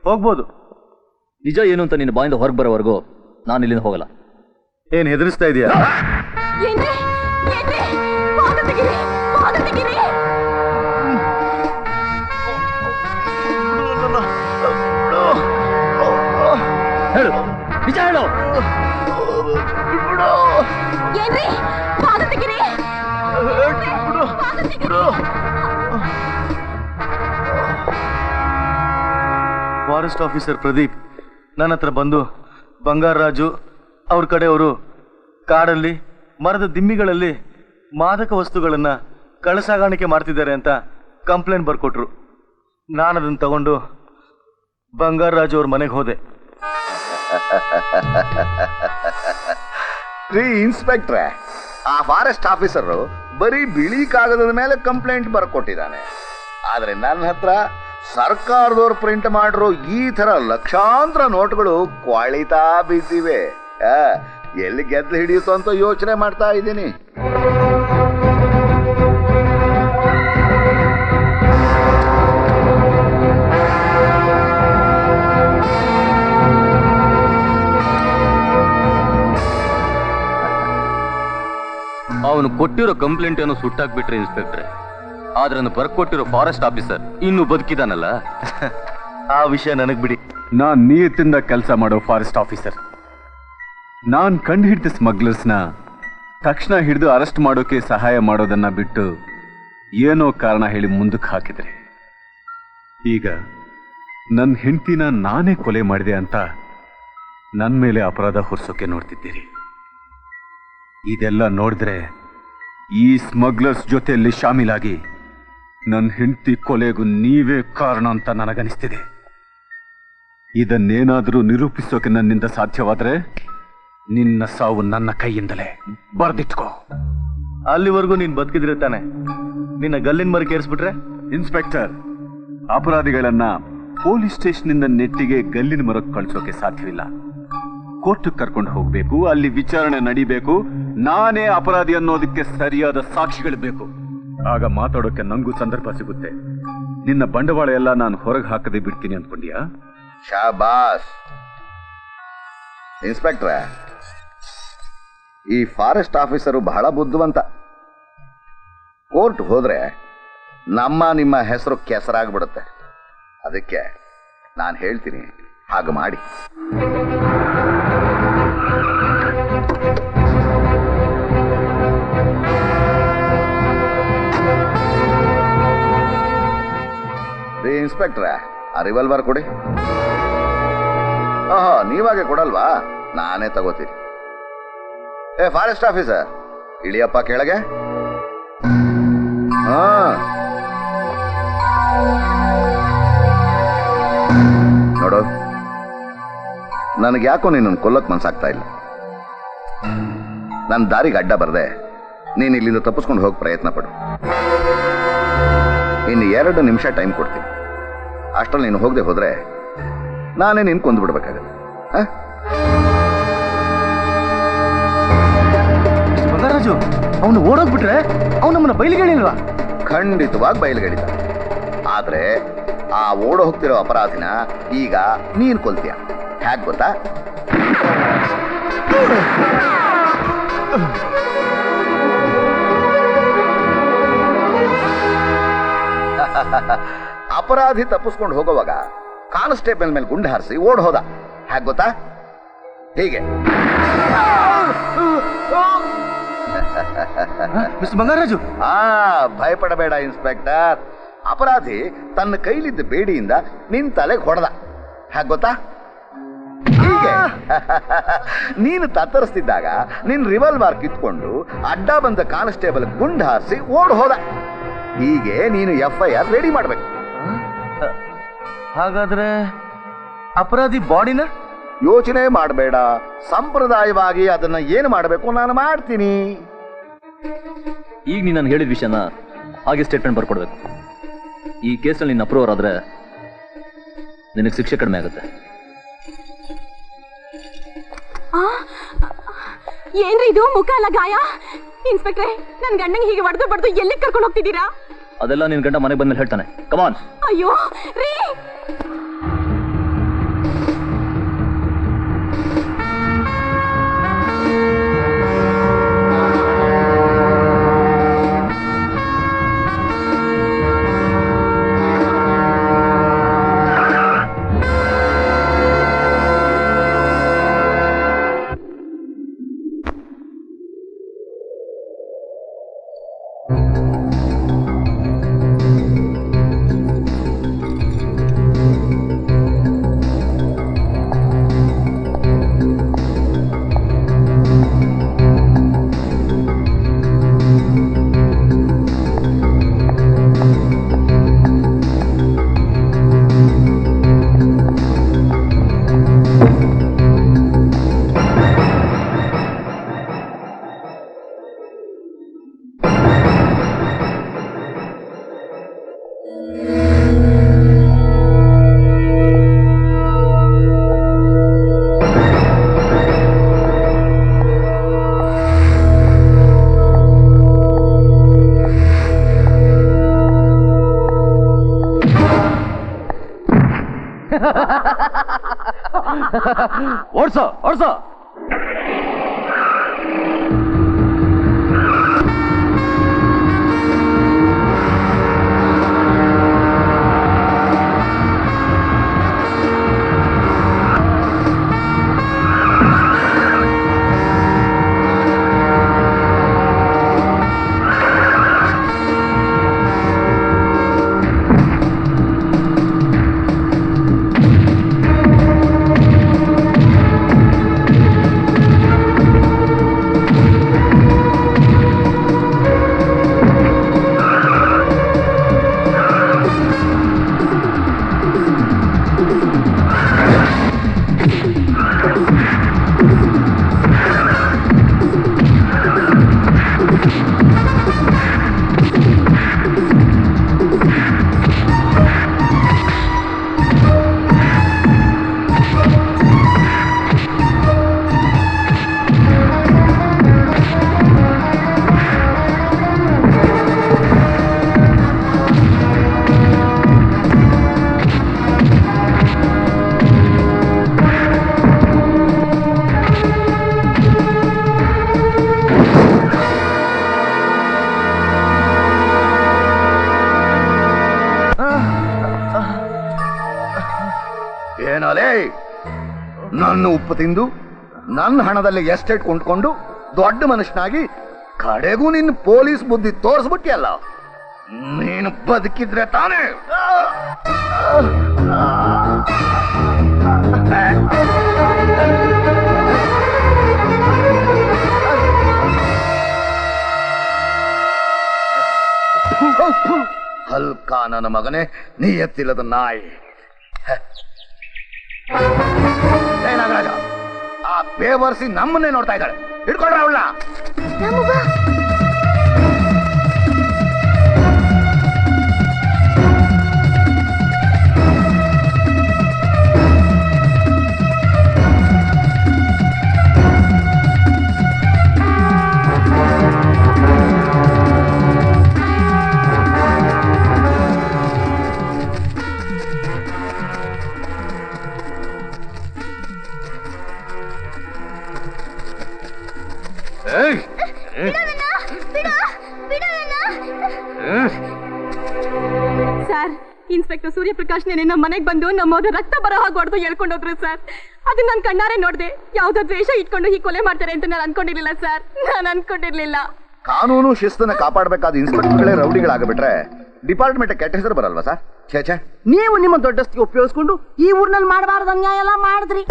S4: ಹೋಗ್ಬೋದು.
S5: ನಿಜ ಏನು ಅಂತ ನಿನ್ನ ಬಾಯಿಂದ ಹೊರಗೆ ಬರೋವರೆಗೂ ನಾನು ಇಲ್ಲಿಂದ ಹೋಗಲ್ಲ.
S4: ಏನ್ ಹೆದರಿಸ್ತಾ ಇದೀಯಾ?
S5: ಹೇಳು, ನಿಜ ಹೇಳು.
S4: ಫಾರೆಸ್ಟ್ ಆಫೀಸರ್ ಪ್ರದೀಪ್ ನನ್ನ ಹತ್ರ ಬಂದು ಬಂಗಾರರಾಜು ಅವ್ರ ಕಡೆಯವರು ಕಾಡಲ್ಲಿ ಮರದ ದಿಮ್ಮಿಗಳಲ್ಲಿ ಮಾದಕ ವಸ್ತುಗಳನ್ನ ಕಳಸಾಗಾಣಿಕೆ ಮಾಡ್ತಿದ್ದಾರೆ ಅಂತ ಕಂಪ್ಲೇಂಟ್ ಬರ್ಕೊಟ್ರು. ನಾನು ಅದನ್ನ ತಗೊಂಡು ಬಂಗಾರರಾಜು ಅವ್ರ ಮನೆಗೆ ಹೋದೆ.
S8: ರೀ ಇನ್ಸ್ಪೆಕ್ಟ್ರೆ, ಆ ಫಾರೆಸ್ಟ್ ಆಫೀಸರು ಬರೀ ಬಿಳಿ ಕಾಗದದ ಮೇಲೆ ಕಂಪ್ಲೇಂಟ್ ಬರ್ಕೊಟ್ಟಿದ್ದಾನೆ. ಆದ್ರೆ ನನ್ನ ಹತ್ರ ಸರ್ಕಾರದವ್ರು ಪ್ರಿಂಟ್ ಮಾಡಿರೋ ಈ ತರ ಲಕ್ಷಾಂತರ ನೋಟ್ಗಳು ಕ್ವಾಳಿತಾ ಬಿದ್ದಿವೆ. ಎಲ್ಲಿ ಗೆದ್ದು ಹಿಡಿಯುತ್ತೋ ಅಂತ ಯೋಚನೆ ಮಾಡ್ತಾ ಇದ್ದೀನಿ.
S2: ಅವನು ಕೊಟ್ಟಿರೋ ಕಂಪ್ಲೇಂಟ್ ಅನ್ನು ಸುಟ್ಟಾಕ್ಬಿಟ್ರೆ ಇನ್ಸ್ಪೆಕ್ಟ್ರೆ, ಆದ್ರೆ ಬರ್ಕೊಟ್ಟಿರೋ ಫಾರೆಸ್ಟ್ ಆಫೀಸರ್ ಇನ್ನೂ ಬದುಕಿದಾನಲ್ಲ.
S4: ಆ ವಿಷಯ ನನಗ್ ಬಿಡಿ.
S2: ನಾನ್ ನಿಯತ್ತಿಂದ ಕೆಲಸ ಮಾಡೋ ಫಾರೆಸ್ಟ್ ಆಫೀಸರ್. ನಾನ್ ಕಂಡು ಹಿಡಿದ ಸ್ಮಗ್ಲರ್ಸ್ನ ತಕ್ಷಣ ಹಿಡಿದು ಅರೆಸ್ಟ್ ಮಾಡೋಕೆ ಸಹಾಯ ಮಾಡೋದನ್ನ ಬಿಟ್ಟು ಏನೋ ಕಾರಣ ಹೇಳಿ ಮುಂದಕ್ಕೆ ಹಾಕಿದ್ರೆ, ಈಗ ನನ್ನ ಹೆಂಡತಿನ ನಾನೇ ಕೊಲೆ ಮಾಡಿದೆ ಅಂತ ನನ್ನ ಮೇಲೆ ಅಪರಾಧ ಹೊರಿಸೋಕೆ ನೋಡ್ತಿದ್ದೀರಿ. ಇದೆಲ್ಲ ನೋಡಿದ್ರೆ ಈ ಸ್ಮಗ್ಲರ್ಸ್ ಜೊತೆಯಲ್ಲಿ ಶಾಮೀಲಾಗಿ ನನ್ನ ಹೆಂಡತಿ ಕೊಲೆಗೂ ನೀವೇ ಕಾರಣ ಅಂತ ನನಗನಿಸ್ತಿದೆ. ಇದನ್ನೇನಾದರೂ ನಿರೂಪಿಸೋಕೆ ನನ್ನಿಂದ ಸಾಧ್ಯವಾದ್ರೆ ನಿನ್ನ ಸಾವು ನನ್ನ ಕೈಯಿಂದಲೇ. ಬರ್ದಿಟ್ಕೋ.
S4: ಅಲ್ಲಿವರೆಗೂ ನೀನ್ ಬದುಕಿದ್ರೆ ತಾನೆ. ನಿನ್ನ ಗಲ್ಲಿನ ಮರ ಕೇರಿಸ್ಬಿಟ್ರೆ?
S2: ಇನ್ಸ್ಪೆಕ್ಟರ್, ಅಪರಾಧಿಗಳನ್ನ ಪೊಲೀಸ್ ಸ್ಟೇಷನ್ನಿಂದ ನೆಟ್ಟಿಗೆ ಗಲ್ಲಿನ ಮರಕ್ಕೆ ಕಳಿಸೋಕೆ ಸಾಧ್ಯವಿಲ್ಲ. ಕೋರ್ಟ್ಗೆ ಕರ್ಕೊಂಡು ಹೋಗ್ಬೇಕು, ಅಲ್ಲಿ ವಿಚಾರಣೆ ನಡಿಬೇಕು, ನಾನೇ ಅಪರಾಧಿ ಅನ್ನೋದಕ್ಕೆ ಸರಿಯಾದ ಸಾಕ್ಷಿಗಳು ಬೇಕು. ಆಗ ಮಾತಾಡೋಕೆ ನಂಗೂ ಸಂದರ್ಭ ಸಿಗುತ್ತೆ. ನಿನ್ನ ಬಂಡವಾಳ ಎಲ್ಲ ನಾನು ಹೊರಗೆ ಹಾಕದೆ ಬಿಡ್ತೀನಿ ಅನ್ಕೊಂಡ್ಯಾ?
S8: ಶಾಬಾಸ್. ಇನ್ಸ್ಪೆಕ್ಟ್ರೆ, ಈ ಫಾರೆಸ್ಟ್ ಆಫೀಸರು ಬಹಳ ಬುದ್ಧಿವಂತ. ಕೋರ್ಟ್ ಹೋದ್ರೆ ನಿಮ್ಮ ಹೆಸರು ಕೆಸರಾಗ್ಬಿಡುತ್ತೆ. ಅದಕ್ಕೆ ನಾನು ಹೇಳ್ತೀನಿ, ಹಾಗೆ ಮಾಡಿ. ರೀ ಇನ್ಸ್ಪೆಕ್ಟ್ರೆ, ಆ ರಿವಾಲ್ವರ್ ಕೊಡಿ. ಓಹೋ, ನೀವಾಗೆ ಕೊಡಲ್ವಾ? ನಾನೇ ತಗೋತೀನಿ. ಏ ಫಾರೆಸ್ಟ್ ಆಫೀಸರ್, ಇಳಿಯಪ್ಪ ಕೆಳಗೆ. ನೋಡು, ನನಗೆ ಯಾಕೋ ನಿನ್ನನ್ನು ಕೊಲ್ಲಕ್ ಮನ್ಸಾಗ್ತಾ ಇಲ್ಲ. ನನ್ನ ದಾರಿಗೆ ಅಡ್ಡ ಬರ್ದೆ ನೀನು ಇಲ್ಲಿಂದ ತಪ್ಪಿಸ್ಕೊಂಡು ಹೋಗಿ ಪ್ರಯತ್ನ ಪಡು. ಇನ್ನು 2 ನಿಮಿಷ ಟೈಮ್ ಕೊಡ್ತೀನಿ. ಅಷ್ಟರಲ್ಲಿ ನೀನು ಹೋಗದೆ ಹೋದ್ರೆ ನಾನೇ ನಿನ್ ಕೊಂದು ಬಿಡ್ಬೇಕಾಗತ್ತೆ.
S4: ಬಂಗಾರರಾಜು, ಅವನು ಓಡೋಗ್ಬಿಟ್ರೆ ಅವನು ನಮ್ಮನ್ನ ಬಯಲಿಗೆಳಿಲ್ವಾ?
S8: ಖಂಡಿತವಾಗಿ ಬಯಲಿಗೆಳಿದ. ಆದ್ರೆ ಆ ಓಡೋ ಹೋಗ್ತಿರೋ ಅಪರಾಧಿನ ಈಗ ನೀನ್ ಕೊಲ್ತೀಯ. ಹ್ಯಾಕ್ ಗೊತ್ತಾ? ಅಪರಾಧಿ ತಪ್ಪಿಸ್ಕೊಂಡು ಹೋಗುವಾಗ ಕಾನ್ಸ್ಟೇಬಲ್ ಮೇಲೆ ಗುಂಡು ಹಾರಿಸಿ ಓಡ್ ಹೋದ. ಹ್ಯಾಕ್ ಗೊತ್ತಾ? ಹೀಗೆ.
S4: ಮಿಸ್ಟರ್ ಬಂಗಾರರಾಜು,
S8: ಭಯಪಡಬೇಡ ಇನ್ಸ್ಪೆಕ್ಟರ್. ಅಪರಾಧಿ ತನ್ನ ಕೈಲಿದ್ದ ಬೇಡಿಯಿಂದ ನಿನ್ ತಲೆಗೆ ಹೊಡೆದ. ಹ್ಯಾಕ್ ಗೊತ್ತಾ? ಹೀಗೆ ನೀನು ತತ್ತರಿಸ್ತಿದ್ದಾಗ ನಿನ್ ರಿವಾಲ್ವರ್ ಕಿತ್ಕೊಂಡು ಅಡ್ಡ ಬಂದ ಕಾನ್ಸ್ಟೇಬಲ್ ಗುಂಡು ಹಾರಿಸಿ ಓಡ್ ಹೋದ. ಹೀಗೆ ನೀನು FIR ರೆಡಿ ಮಾಡ್ಬೇಕು.
S4: ಹಾಗಾದ್ರೆ ಅಪರಾಧಿ ಬಾಡಿನ
S8: ಯೋಚನೆ ಮಾಡಬೇಡ, ಸಂಪ್ರದಾಯವಾಗಿ ಅದನ್ನ ಏನು ಮಾಡಬೇಕು ನಾನು ಮಾಡ್ತೀನಿ.
S5: ಈಗ ನೀನು ನಾನು ಹೇಳಿದ ವಿಷಯನ ಹಾಗೆ ಸ್ಟೇಟ್ಮೆಂಟ್ ಬರ್ಕೊಡ್ಬೇಕು. ಈ ಕೇಸಲ್ಲಿ ನೀನು ಅಪ್ರೂವರ್ ಆದ್ರೆ ನಿನಗೆ ಶಿಕ್ಷೆ ಕಡಿಮೆ ಆಗುತ್ತೆ.
S1: ಏನ್ರಿ ಇದು ಮುಖ ಎಲ್ಲ ಗಾಯ? ಇನ್ಸ್ಪೆಕ್ಟ್ರೆ, ನನ್ ಗಂಡಂಗೆ ಹೀಗೆ ಬಡ್ದು ಎಲ್ಲಿ ಕರ್ಕೊಂಡು ಹೋಗ್ತಿದ್ದೀರಾ?
S5: ಅದೆಲ್ಲ ನಿನ್ ಗಂಡ ಮನೆಗೆ ಬಂದ್ಮೇಲೆ ಹೇಳ್ತಾನೆ. ಕಮಾನ್.
S1: ಅಯ್ಯೋ ರೀ,
S5: ಓಡ್ಸೋ ಓಡ್ಸೋ.
S8: ಏನಲೇ, ನನ್ನ ಉಪ್ಪು ತಿಂದು ನನ್ನ ಹಣದಲ್ಲಿ ಎಸ್ಟೇಟ್ ಕೊಂಡ್ಕೊಂಡು ದೊಡ್ಡ ಮನುಷ್ಯನಾಗಿ ಕಡೆಗೂ ನಿನ್ನ ಪೊಲೀಸ್ ಬುದ್ಧಿ ತೋರಿಸ್ಬಿಟ್ಟಿಯಲ್ಲ. ನೀನು ಬದುಕಿದ್ರೆ ತಾನೇ. ಹಲ್ಕ ನನ್ನ ಮಗನೇ, ನೀ ಎತ್ತಿಲ್ಲದ ನಾಯಿ. ನಾಗರಾಜ, ಆ ಬೇವರ್ಸಿ ನಮ್ಮನ್ನೇ ನೋಡ್ತಾ ಇದ್ದಾಳೆ. ಹಿಡ್ಕೊಳ್ರ ಅವಳನ್ನ.
S1: ಸರ್, ಇನ್ಸ್ಪೆಕ್ಟರ್ ಸೂರ್ಯಪ್ರಕಾಶ್ ನೆನೆ ಮನೆಗೆ ಬಂದು ನಮ್ಮವ್ರ ರಕ್ತ ಬರೋ ಹಾಗೆ ಹೊಡೆದು ಹೇಳ್ಕೊಂಡೋದ್ರು ಸರ್. ಅದನ್ನ ನಾನು ಕಣ್ಣಾರೆ ನೋಡ್ದೆ. ಯಾವ್ದೋ ದ್ವೇಷ ಇಟ್ಕೊಂಡು ಹೀಗೆ ಕೊಲೆ ಮಾಡ್ತಾರೆ ಅಂತ ನಾನು ಅನ್ಕೊಂಡಿರ್ಲಿಲ್ಲ ಸರ್, ನಾನು ಅನ್ಕೊಂಡಿರ್ಲಿಲ್ಲ.
S8: ಕಾನೂನು ಶಿಸ್ತನ್ನ ಕಾಪಾಡಬೇಕಾದ ಇನ್ಸ್ಪೆಕ್ಟರ್ಗಳೇ ರೌಡಿಗಳಾಗಬಿಟ್ರೆ ಡಿಪಾರ್ಟ್ಮೆಂಟ್ ಕೆಟ್ಟ ಹೆಸರು ಬರಲ್ವಾ ಸರ್? ಛೇ ಛೇ.
S7: ನೀವು ನಿಮ್ಮ ದೊಡ್ಡಸ್ತಿಗೆ ಉಪಯೋಗಿಸ್ಕೊಂಡು ಈ ಊರಿನಲ್ಲಿ ಮಾಡಬಾರದು ಅನ್ಯಾಯ ಎಲ್ಲ ಮಾಡಿದ್ರಿ.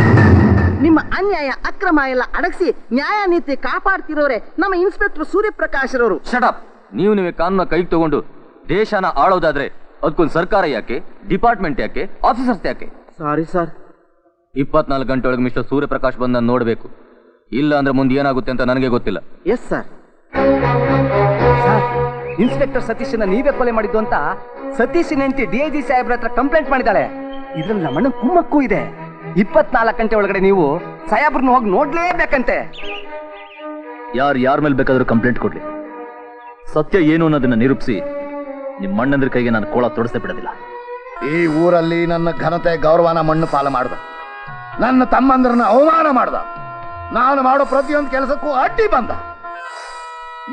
S7: ನಿಮ್ಮ ಅನ್ಯಾಯ ಅಕ್ರಮ ಎಲ್ಲ ಅಡಗಿಸಿ ನ್ಯಾಯ ನೀತಿ ಕಾಪಾಡ್ತಿರೋರೆ ನಮ್ಮ ಇನ್ಸ್ಪೆಕ್ಟರ್ ಸೂರ್ಯಪ್ರಕಾಶ್ ರವರು.
S5: ಶಟಪ್. ನೀವು ಕಾನೂನ ಕೈಗೆ ತಗೊಂಡು ದೇಶನ ಆಳೋದಾದ್ರೆ ಅದಕ್ಕೊಂದು ಸರ್ಕಾರ ಯಾಕೆ, ಡಿಪಾರ್ಟ್ಮೆಂಟ್ ಯಾಕೆ, ಆಫೀಸರ್ಸ್ ಯಾಕೆ?
S7: Sorry sir.
S5: 24 ಗಂಟೆ ಒಳಗೆ ಮಿಸ್ಟರ್ ಸೂರ್ಯಪ್ರಕಾಶ್ ಬಂದು ನಾನು ನೋಡಬೇಕು. ಇಲ್ಲ ಅಂದ್ರೆ ಮುಂದೆ ಏನಾಗುತ್ತೆ ಅಂತ ನನಗೆ ಗೊತ್ತಿಲ್ಲ.
S7: Yes sir.
S11: ಇನ್ಸ್ಪೆಕ್ಟರ್ ಸತೀಶನ ನೀವೇ ಕೊಲೆ ಮಾಡಿದ್ದು ಅಂತ ಸತೀಶನ ಹೆಂಡತಿ DIG ಸಾಹೇಬ್ರ ಹತ್ರ ಕಂಪ್ಲೇಂಟ್ ಮಾಡಿದಾಳೆ. ಇದ್ರಲ್ಲಿ ನಮ್ಮಣ್ಣ ಕುಮ್ಮಕ್ಕೂ ಇದೆ. 24 ಗಂಟೆ ಒಳಗಡೆ ನೀವು ಸಾಹೇಬ್ರನ್ನ ಹೋಗಿ ನೋಡ್ಲೇಬೇಕಂತೆ.
S5: ಯಾರ ಮೇಲೆ ಬೇಕಾದ್ರೂ ಕಂಪ್ಲೇಂಟ್ ಕೊಡ್ಲಿ, ಸತ್ಯ ಏನು ಅನ್ನೋದನ್ನ ನಿರೂಪಿಸಿ ನಿಮ್ಮ ಅಣ್ಣಂದ್ರ ಕೈಗೆ ನಾನು ಕೋಳ ತೊಡಸೇ ಬಿಡೋದಿಲ್ಲ.
S8: ಈ ಊರಲ್ಲಿ ನನ್ನ ಘನತೆ ಗೌರವನ ಮಣ್ಣು ಪಾಲು ಮಾಡ್ದ, ನನ್ನ ತಮ್ಮಂದ್ರನ್ನ ಅವಮಾನ ಮಾಡ್ದ, ನಾನು ಮಾಡೋ ಪ್ರತಿಯೊಂದು ಕೆಲಸಕ್ಕೂ ಅಡ್ಡಿ ಬಂದ.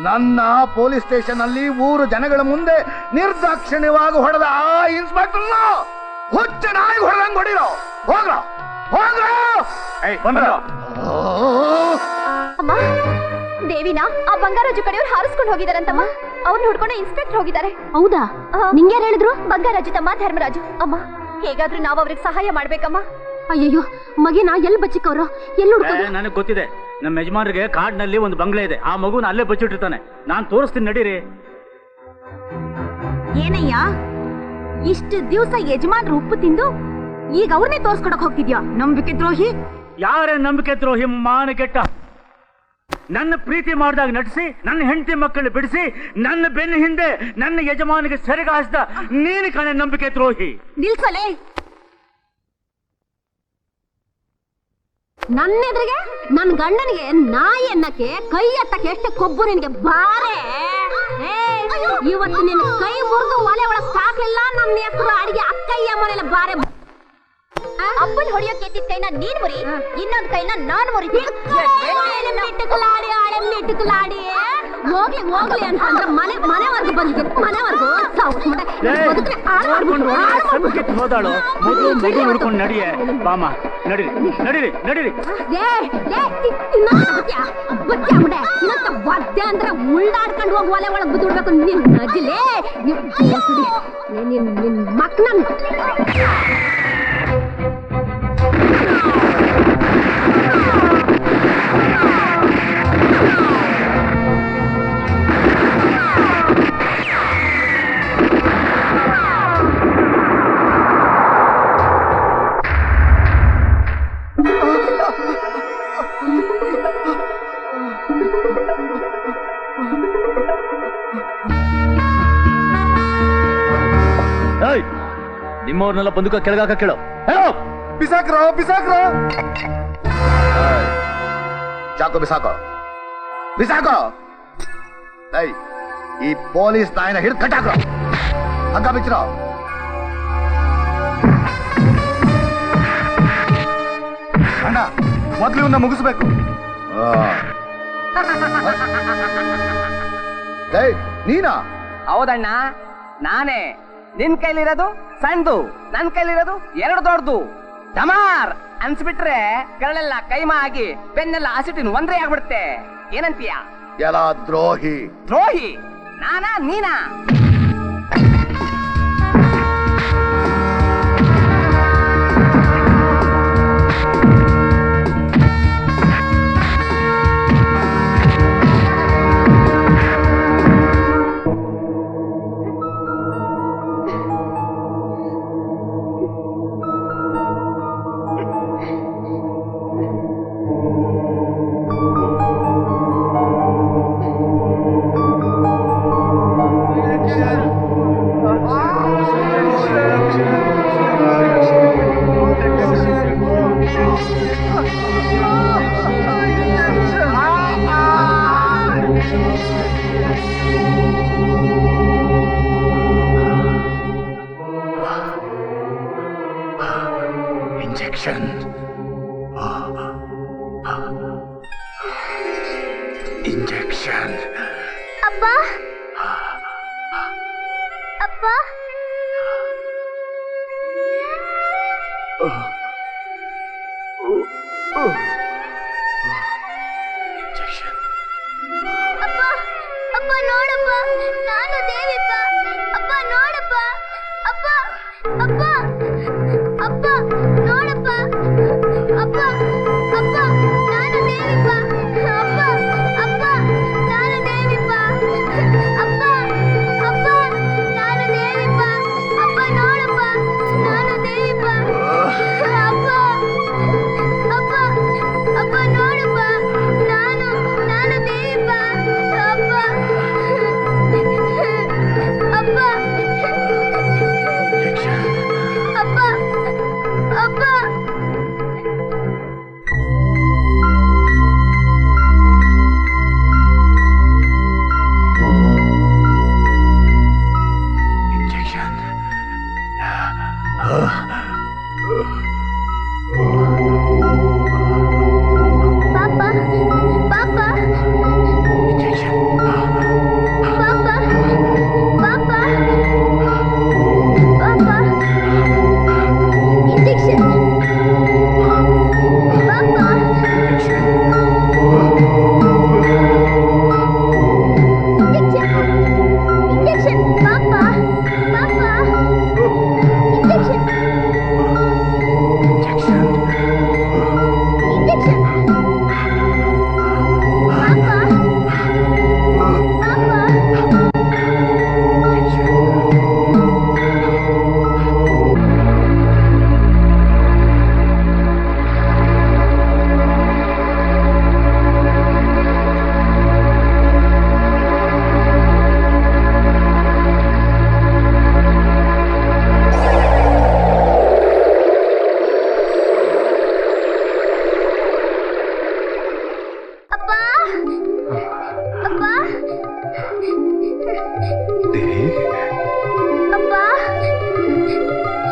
S8: ನನ್ನ ಪೊಲೀಸ್ ಸ್ಟೇಷನ್ ಅಲ್ಲಿ ಊರು ಜನಗಳ ಮುಂದೆ ನಿರ್ದಾಕ್ಷಿಣ್ಯವಾಗಿ ಹೊಡೆದ ಆ ಇನ್ಸ್ಪೆಕ್ಟರ್ನ ಹುಚ್ಚ ನಾಯಿ ಹೊಡೆದಂಗ್ ಹೊಡಿರೋ. ಹೋಗ್ರೋ ಹೋಗ್ರೋ.
S1: ಅಮ್ಮ, ದೇವಿನ ಆ ಬಂಗಾರಾಜು ಕಡೆಯವ್ರು ಹಾರಿಸ್ಕೊಂಡು ಹೋಗಿದಾರಂತಮ್ಮ. ಅವ್ರನ್ನ ಹುಡ್ಕೊಂಡು ಇನ್ಸ್ಪೆಕ್ಟರ್ ಹೋಗಿದ್ದಾರೆ.
S9: ಹೌದಾ? ನಿಂಗೆ ಹೇಳಿದ್ರು?
S1: ಬಂಗಾರಾಜು ತಮ್ಮ ಧರ್ಮರಾಜು. ಅಮ್ಮ, ಹೇಗಾದ್ರೂ ನಾವು ಅವ್ರಿಗೆ ಸಹಾಯ ಮಾಡ್ಬೇಕಮ್ಮ.
S9: ಅಯ್ಯಯ್ಯೋ, ಮಗಿನ ಎಲ್ಲಿ ಬಚ್ಚಿಕವ್ರು? ಎಲ್ಲಿ ಹುಡ್ಕೋದು?
S10: ನನಗೆ ಗೊತ್ತಿದೆ. ನಮ್ಮ ಯಜಮಾನ್ರಿಗೆ ಕಾಡ್ನಲ್ಲಿ ಒಂದು ಬಂಗ್ಲೆ ಇದೆ. ಆ ಮಗುನ ಅಲ್ಲೇ ಬಚ್ಚಿಟ್ಟಿರ್ತಾನೆ. ನಾನು ತೋರಿಸ್ತೀನಿ, ನಡೀರಿ.
S1: ಏನಯ್ಯ, ಇಷ್ಟು ದಿವಸ ಯಜಮಾನ್ರು ಉಪ್ಪು ತಿಂದು ಈಗ ಅವ್ರನ್ನೇ ತೋರ್ಸ್ಕೊಡಕ್ ಹೋಗ್ತಿದ್ಯಾ? ನಂಬಿಕೆ ದ್ರೋಹಿ.
S10: ಯಾರೇ ನಂಬಿಕೆ ದ್ರೋಹಿ ಮಾನಗೆಟ್ಟ. ನನ್ನ ಪ್ರೀತಿ ಮಾಡಿದಾಗ ನಟಿಸಿ, ನನ್ನ ಹೆಂಡತಿ ಮಕ್ಕಳು ಬಿಡಿಸಿ, ನನ್ನ ಬೆನ್ನ ಹಿಂದೆ ನನ್ನ ಯಜಮಾನಿಗೆ ಸೆರೆಗ ಹಾಸಿದ ನೀನು ಕಣೆ ನಂಬಿಕೆ ದ್ರೋಹಿ.
S1: ನಿಲ್ಸಲೇ.
S9: ನನ್ನ ಎದುರಿಗೆ ನನ್ನ ಗಂಡನಿಗೆ ನಾಯಿ ಅನ್ನಕ್ಕೆ ಕೈ ಎತ್ತಕ್ಕೆ ಎಷ್ಟು ಕೊಬ್ಬು ನಿನಗೆ? ಬಾರೆ, ಇವತ್ತು ನಿನ್ನ ಕೈ ಮುರಿದು ಒಲೆ ಒಳಗೆ ಸಾಕಲಿಲ್ಲ. ನನ್ನ ಹೆಸರು ಅಡಿಗೆ ಅಕ್ಕಯ್ಯ ಮನೆಯಲ್ಲ. ಬಾರೆ,
S3: ಅಪ್ಪನ್ ಹೊಡಿಯೋಕೆ ಎತ್ತಿದ ಕೈನ ನೀನ್ ಮುರಿ, ಇನ್ನೊಂದ್ ಕೈನ ನಾನ್ ಮುರಿತೀನಿ.
S9: ಮಿಟ್ಟುಕಲಾಡಿ ಆಳೆ ಮಿಟ್ಟುಕಲಾಡಿ. ಹೋಗ್ಲಿ ಹೋಗ್ಲಿ ಅಂತಂದ್ರೆ ಮನೆವರೆಗೂ ಬಂದಿದ್ದೀನಿ. ಮನೆವರೆಗೂ
S10: ಹೋದಾಳು ಮಗು ಹುಡ್ಕೊಂಡು ನಡಿಯೇ. ಬಾಮ, ನಡೀರಿ ನಡೀರಿ ನಡೀರಿ.
S9: ಒದ್ದೆ ಅಂದ್ರೆ ಉಳ್ಳಾಡ್ಕೊಂಡು ಹೋಗಿ ಒಲೆ ಒಳಗೆ ಬಿದ್ದುಡ್ಬೇಕು. ನಿನ್ ನಜಿಲೇ ನಿನ್ ಮಕ್ಕಳನ್ನ.
S5: ನಿಮ್ಮವ್ರನ್ನೆಲ್ಲ ಬಂದೂಕ ಕೆಳಗಾಕ ಕೇಳೋ.
S8: ಬಿಸಾಕ್ರೋ ಬಿಸಾಕ್ರೋ. ಚಾಕು ಬಿಸಾಕೋ ಬಿಸಾಕೋ. ಈ ಪೊಲೀಸ್ ನಾಯಿನ ಹಿಡಿದು ಕಟ್ಟಾಕ್ರೋ. ಹಗ್ಗ ಬಿಚ್ಚಿರೋ. ಅಣ್ಣ, ಮೊದ್ಲು ಇವನ್ನ ಮುಗಿಸ್ಬೇಕು. ನೀನಾ?
S11: ಹೌದಣ್ಣ, ನಾನೇ. ನಿನ್ ಕೈಲಿರೋದು ಸಣ್ಣದು, ನನ್ ಕೈಲಿರೋದು 2 ದೊಡ್ಡದು. ಡಮಾರ್ ಅನ್ಸ್ಬಿಟ್ರೆ ಕರಳೆಲ್ಲ ಕೈಮಾ ಆಗಿ ಬೆನ್ನೆಲ್ಲ ಹಸಿಟ್ಟಿನ ಒಂದ್ರೆ ಆಗ್ಬಿಡುತ್ತೆ. ಏನಂತೀಯ?
S8: ಎಲ್ಲ ದ್ರೋಹಿ.
S11: ದ್ರೋಹಿ ನಾನಾ ನೀನಾ?
S8: ಇಂಜೆಕ್ಷನ್.
S3: ಅಪ್ಪ ಅಪ್ಪ. ಅಪ್ಪ ಅಪ್ಪ ನೋಡಪ್ಪ, ನಾನು ದೇವಿಪ್ಪ. ಅಪ್ಪ ನೋಡ.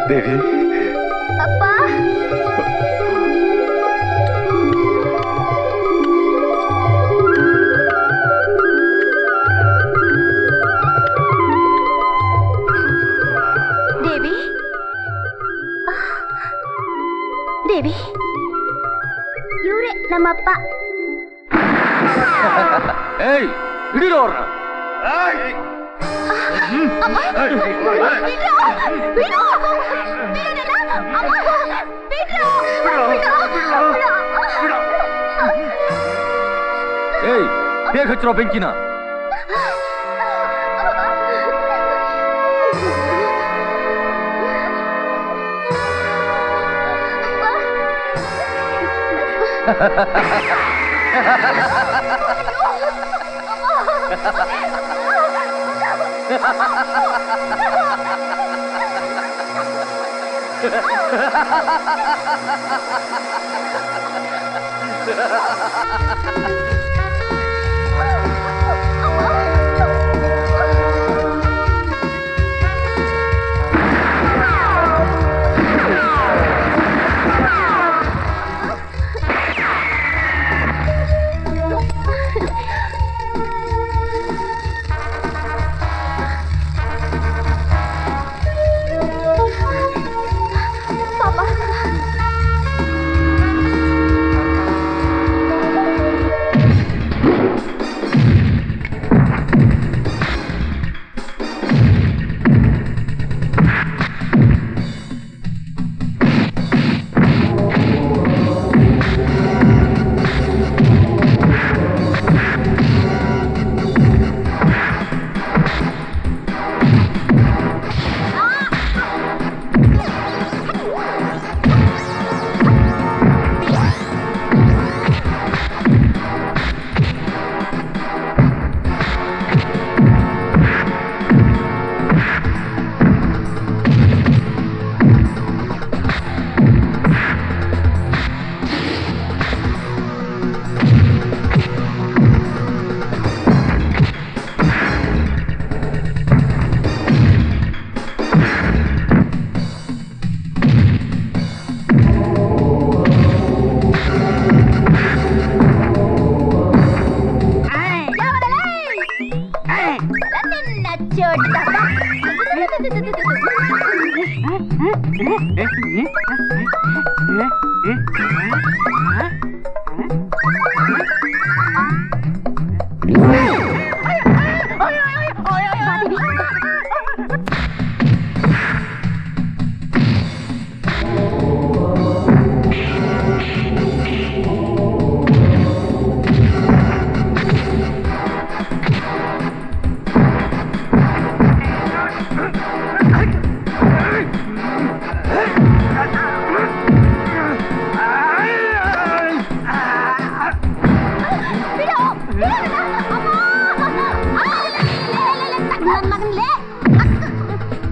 S2: ದೇವಿ
S3: ಅಪ್ಪ ದೇವಿ ದೇವಿ ಇವರೇ ನಮ್ಮಪ್ಪ.
S5: ಏಯ್ ಹಿಡಿರೋ ಅವ್ರನ್ನ. ಏಯ್ ಬೇಗ ಹಚ್ಚಿರೋ ಬೆಂಕಿನ.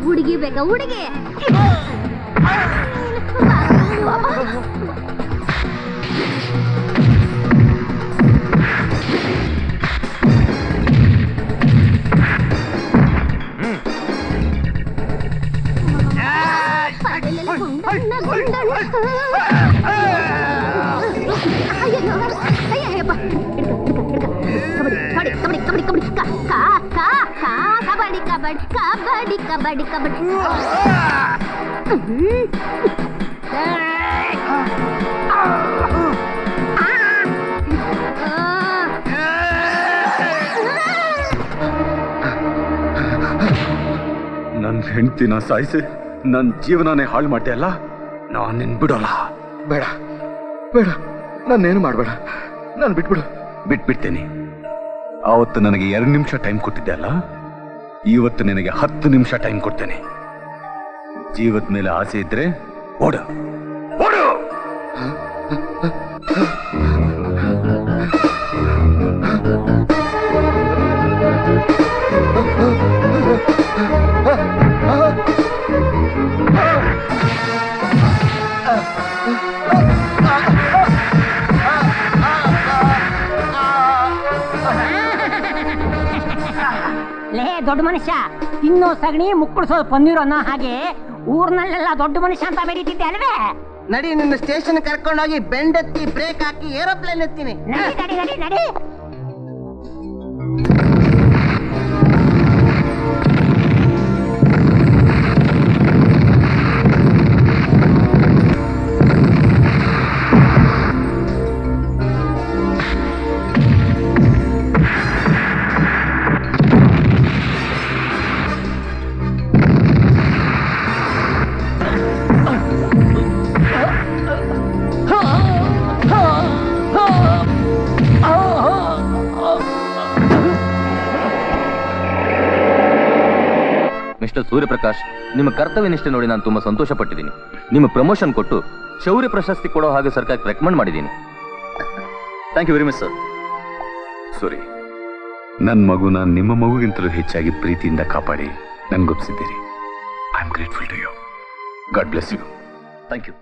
S9: ಹುಡುಗಿ ಬೇಕಾ ಹುಡುಗಿ? ಕಬಡ್ಡಿ ಕಬಡ್ಡಿ ಕಬಡ್ಡಿ
S2: ನನ್ನ ಹೆಂಡ್ತಿನ ಸಾಯಿಸಿ ನನ್ನ ಜೀವನನೇ ಹಾಳು ಮಾಡ್ದೆ ಅಲ್ಲ, ನಾನು ನಿನ್ ಬಿಡೋಲ್ಲ.
S4: ಬೇಡ ಬೇಡ, ನಾನೇನು ಮಾಡಬೇಡ, ನಾನು ಬಿಟ್ಬಿಡು.
S2: ಬಿಟ್ಬಿಡ್ತೇನೆ. ಆವತ್ತು ನನಗೆ 2 ನಿಮಿಷ ಟೈಮ್ ಕೊಟ್ಟಿದ್ದೆ ಅಲ್ಲ, ಇವತ್ತು ನಿನಗೆ 10 ನಿಮಿಷ ಟೈಮ್ ಕೊಡ್ತೇನೆ. ಜೀವದ ಮೇಲೆ ಆಸೆ ಇದ್ರೆ ಓಡು ಓಡು.
S6: ಲೇ ದೊಡ್ಡ ಮನುಷ್ಯ, ತಿನ್ನೋ ಸಗಣಿ ಮುಕ್ಕಳಿಸೋದು ಪನ್ನೀರು ಅನ್ನೋ ಹಾಗೆ ಊರ್ನಲ್ಲೆಲ್ಲ ದೊಡ್ಡ ಮನುಷ್ಯ ಅಂತ ಬೆರೀತಿದ್ದೆ ಅಲ್ವೇ?
S7: ನಡಿ, ನಿನ್ನ ಸ್ಟೇಷನ್ ಕರ್ಕೊಂಡೋಗಿ ಬೆಂಡೆತ್ತಿ ಬ್ರೇಕ್ ಹಾಕಿ ಏರೋಪ್ಲೇನ್ ಎತ್ತೀನಿ.
S6: ನಡಿ ನಡಿ ನಡಿ ನಡಿ.
S5: ಮಿಸ್ಟರ್ ಸೂರ್ಯಪ್ರಕಾಶ್, ನಿಮ್ಮ ಕರ್ತವ್ಯ ನಿಷ್ಠೆ ನೋಡಿ ನಾನು ತುಂಬಾ ಸಂತೋಷ ಪಟ್ಟಿದ್ದೀನಿ. ನಿಮ್ಮ ಪ್ರಮೋಷನ್ ಕೊಟ್ಟು ಶೌರ್ಯ ಪ್ರಶಸ್ತಿ ಕೊಡೋ ಹಾಗೆ ಸರ್ಕಾರಕ್ಕೆ ರೆಕಮೆಂಡ್ ಮಾಡಿದ್ದೀನಿ. Thank you very much sir.
S2: Suri, ನನ್ನ ಮಗುನ ನಿಮ್ಮ ಮಗುಗಿಂತಲೂ ಹೆಚ್ಚಾಗಿ ಪ್ರೀತಿಯಿಂದ ಕಾಪಾಡಿ ನನ್ಗೊಪ್ಸಿದ್ದೀರಿ. I am grateful to you. God bless you.
S5: Thank you.